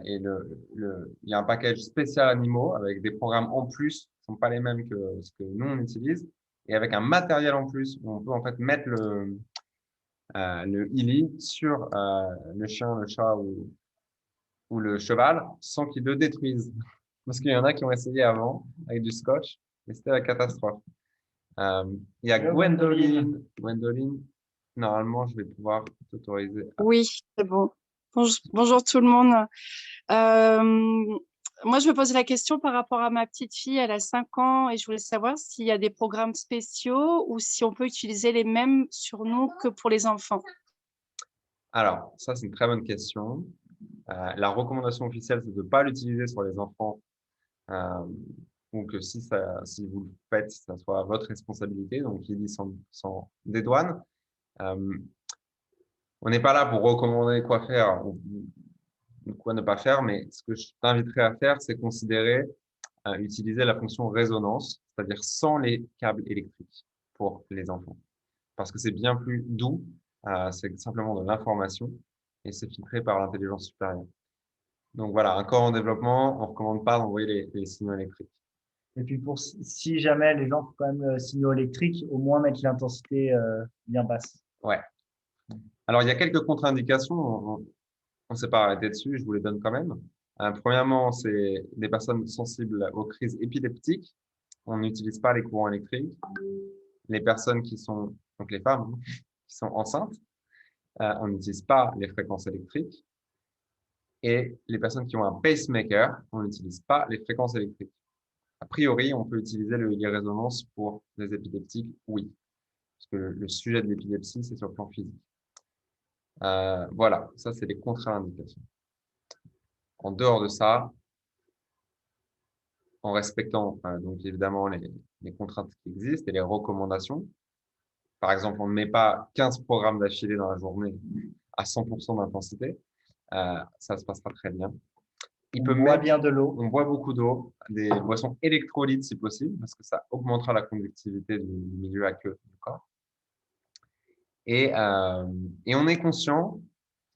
Et il y a un package spécial animaux avec des programmes en plus qui sont pas les mêmes que ce que nous on utilise et avec un matériel en plus où on peut en fait mettre le Healy sur le chien, le chat ou le cheval sans qu'il le détruise. Parce qu'il y en a qui ont essayé avant avec du scotch et c'était la catastrophe. Il y a Gwendoline. Gwendoline, normalement, je vais pouvoir t'autoriser. Oui, c'est bon. Bonjour tout le monde. Moi, je me posais la question par rapport à ma petite fille. Elle a 5 ans et je voulais savoir s'il y a des programmes spéciaux ou si on peut utiliser les mêmes sur nous que pour les enfants. Alors, ça, c'est une très bonne question. La recommandation officielle, c'est de ne pas l'utiliser sur les enfants. Donc, si vous le faites, ça soit votre responsabilité. Donc, il dit sans dédouane. On n'est pas là pour recommander quoi faire ou quoi ne pas faire, mais ce que je t'inviterais à faire, c'est considérer utiliser la fonction résonance, c'est-à-dire sans les câbles électriques pour les enfants. Parce que c'est bien plus doux, c'est simplement de l'information et c'est filtré par l'intelligence supérieure. Donc voilà, un corps en développement, on ne recommande pas d'envoyer les signaux électriques. Et puis, si jamais les gens font quand même le signaux électriques, au moins mettre l'intensité bien basse. Ouais. Alors, il y a quelques contre-indications. On ne s'est pas arrêté dessus, je vous les donne quand même. Premièrement, c'est des personnes sensibles aux crises épileptiques. On n'utilise pas les courants électriques. Les personnes qui sont, donc les femmes, qui sont enceintes, on n'utilise pas les fréquences électriques. Et les personnes qui ont un pacemaker, on n'utilise pas les fréquences électriques. A priori, on peut utiliser le Healy Résonance pour les épileptiques, oui. Parce que le sujet de l'épilepsie, c'est sur le plan physique. Voilà, ça, c'est les contre-indications. En dehors de ça, en respectant donc évidemment les contraintes qui existent et les recommandations, par exemple, on ne met pas 15 programmes d'affilée dans la journée à 100% d'intensité, ça se passera très bien. On boit bien de l'eau. On boit beaucoup d'eau, des boissons électrolytes si possible, parce que ça augmentera la conductivité du milieu aqueux du corps. Et on est conscient,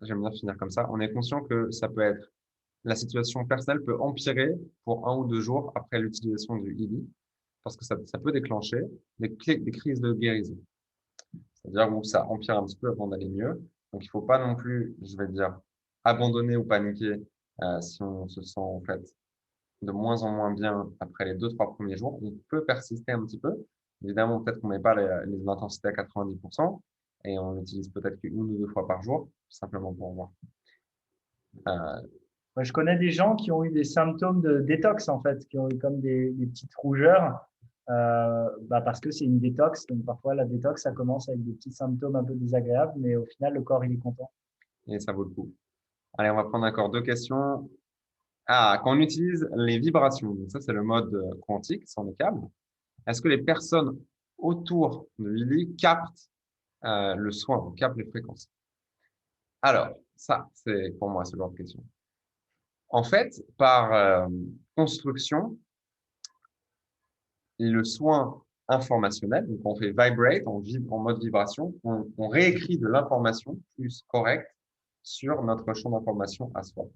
j'aime bien finir comme ça, on est conscient que ça peut être, la situation personnelle peut empirer pour 1 ou 2 jours après l'utilisation du Healy. parce que ça peut déclencher des crises de guérison. C'est-à-dire où ça empire un petit peu avant d'aller mieux. Donc, il ne faut pas non plus, je vais dire, abandonner ou paniquer si on se sent en fait de moins en moins bien après les 2-3 premiers jours. On peut persister un petit peu. Évidemment, peut-être qu'on ne met pas les intensités à 90% et on l'utilise peut-être qu'une ou deux fois par jour, simplement pour voir. Moi, je connais des gens qui ont eu des symptômes de détox, en fait, qui ont eu comme des petites rougeurs, parce que c'est une détox. Donc, parfois, la détox, ça commence avec des petits symptômes un peu désagréables, mais au final, le corps, il est content. Et ça vaut le coup. Allez, on va prendre encore 2 questions. Quand on utilise les vibrations, donc ça, c'est le mode quantique, sans les câbles. Est-ce que les personnes autour de Lily captent le soin, captent les fréquences? Alors, ça, c'est pour moi ce genre de question. En fait, par construction, le soin informationnel, donc on fait vibrate, on vibre en mode vibration, on réécrit de l'information plus correcte sur notre champ d'information à soi.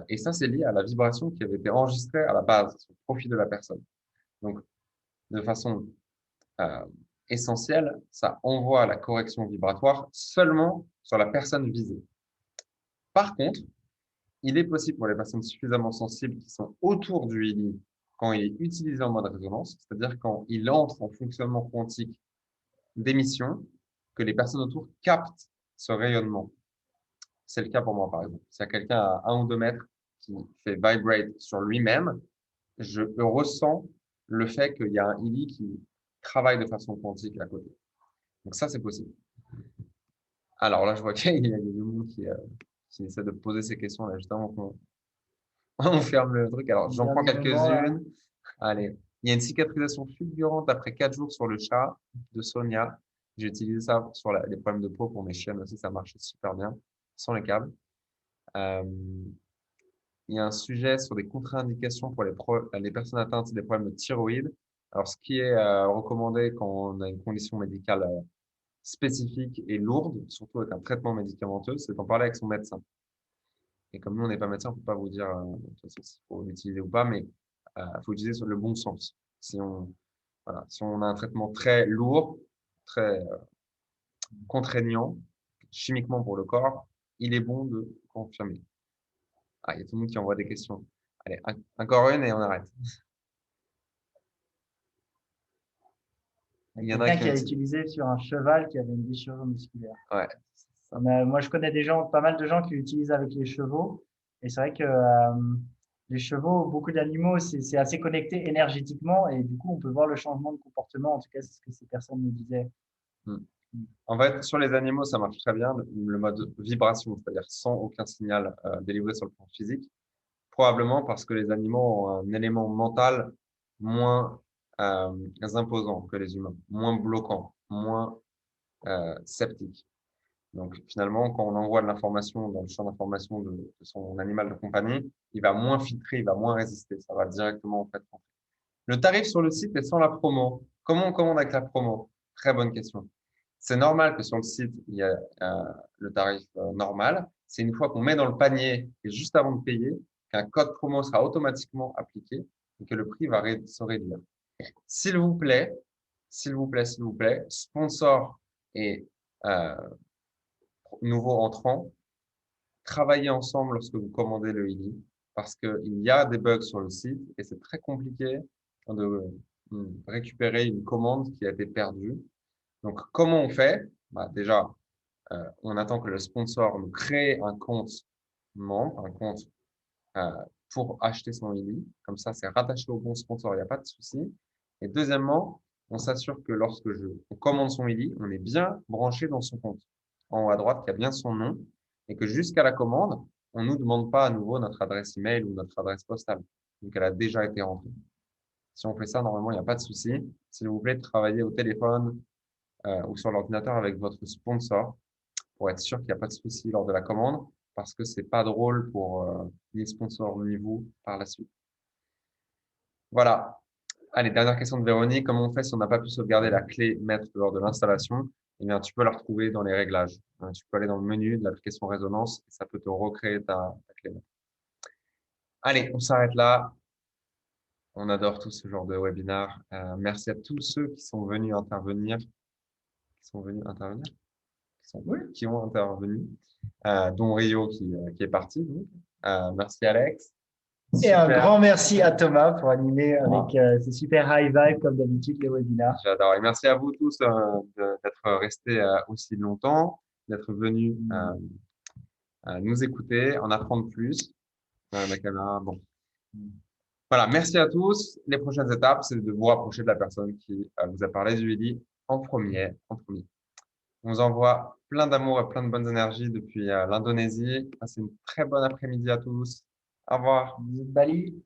Et ça, c'est lié à la vibration qui avait été enregistrée à la base, sur le profil de la personne. Donc, de façon essentielle, ça envoie la correction vibratoire seulement sur la personne visée. Par contre, il est possible pour les personnes suffisamment sensibles qui sont autour du healing quand il est utilisé en mode résonance, c'est-à-dire quand il entre en fonctionnement quantique d'émission, que les personnes autour captent ce rayonnement. C'est le cas pour moi, par exemple. S'il y a quelqu'un à 1 ou 2 mètres qui fait vibrate sur lui-même, je ressens le fait qu'il y a un healing qui travaille de façon quantique à côté. Donc ça, c'est possible. Alors là, je vois qu'il y a du monde qui essaie de poser ces questions là, juste avant qu'on on ferme le truc. Alors, j'en prends quelques-unes. Allez. Il y a une cicatrisation fulgurante après 4 jours sur le chat de Sonia. J'ai utilisé ça sur les problèmes de peau pour mes chiennes aussi. Ça marchait super bien, sans les câbles. Il y a un sujet sur des contre-indications pour les personnes atteintes des problèmes de thyroïde. Alors, ce qui est recommandé quand on a une condition médicale spécifique et lourde, surtout avec un traitement médicamenteux, c'est d'en parler avec son médecin. Et comme nous, on n'est pas médecin, on ne peut pas vous dire s'il faut l'utiliser ou pas, mais il faut utiliser sur le bon sens. Si on a un traitement très lourd, très contraignant, chimiquement pour le corps, il est bon de confirmer. Il y a tout le monde qui envoie des questions. Allez, encore une et on arrête. Il y en a quelqu'un qui a utilisé sur un cheval qui avait une déchirure musculaire. Ouais. Moi, je connais pas mal de gens qui l'utilisent avec les chevaux. Et c'est vrai que les chevaux, beaucoup d'animaux, c'est assez connecté énergétiquement. Et du coup, on peut voir le changement de comportement. En tout cas, c'est ce que ces personnes me disaient. En fait, sur les animaux, ça marche très bien, le mode vibration, c'est-à-dire sans aucun signal délivré sur le plan physique. Probablement parce que les animaux ont un élément mental moins imposant que les humains, moins bloquant, moins sceptique. Donc, finalement, quand on envoie de l'information dans le champ d'information de son animal de compagnie, il va moins filtrer, il va moins résister. Ça va directement en fait rentrer. Le tarif sur le site est sans la promo. Comment on commande avec la promo? Très bonne question. C'est normal que sur le site, il y a le tarif normal. C'est une fois qu'on met dans le panier et juste avant de payer, qu'un code promo sera automatiquement appliqué et que le prix va se réduire. S'il vous plaît, sponsor et nouveau entrant, travaillez ensemble lorsque vous commandez le Illy parce qu'il y a des bugs sur le site et c'est très compliqué de récupérer une commande qui a été perdue. Donc, comment on fait? Déjà, on attend que le sponsor nous crée un compte membre, un compte pour acheter son Illy. Comme ça, c'est rattaché au bon sponsor, il n'y a pas de souci. Et deuxièmement, on s'assure que lorsque on commande son Illy, on est bien branché dans son compte. En haut à droite, il y a bien son nom et que jusqu'à la commande, on ne nous demande pas à nouveau notre adresse email ou notre adresse postale. Donc, elle a déjà été rentrée. Si on fait ça, normalement, il n'y a pas de souci. S'il vous plaît, travaillez au téléphone ou sur l'ordinateur avec votre sponsor pour être sûr qu'il n'y a pas de souci lors de la commande parce que c'est pas drôle pour ni le sponsor ni vous par la suite. Voilà. Allez, dernière question de Véronique. Comment on fait si on n'a pas pu sauvegarder la clé maître lors de l'installation? Eh bien, tu peux la retrouver dans les réglages. Tu peux aller dans le menu de l'application Résonance et ça peut te recréer ta clé maître. Allez, on s'arrête là. On adore tout ce genre de webinar. Merci à tous ceux qui sont venus intervenir, qui ont intervenu, dont Rio qui est parti. Donc. Merci Alex. Et un Super. grand merci à Thomas pour animer avec ces super high vibe comme d'habitude les webinars. J'adore. Et merci à vous tous d'être restés aussi longtemps, d'être venus nous écouter, en apprendre plus. La caméra, bon. Voilà, merci à tous. Les prochaines étapes, c'est de vous rapprocher de la personne qui vous a parlé du Willy en premier. On vous envoie plein d'amour et plein de bonnes énergies depuis l'Indonésie. Passez une très bonne après-midi à tous. Au revoir. Bisous de Bali.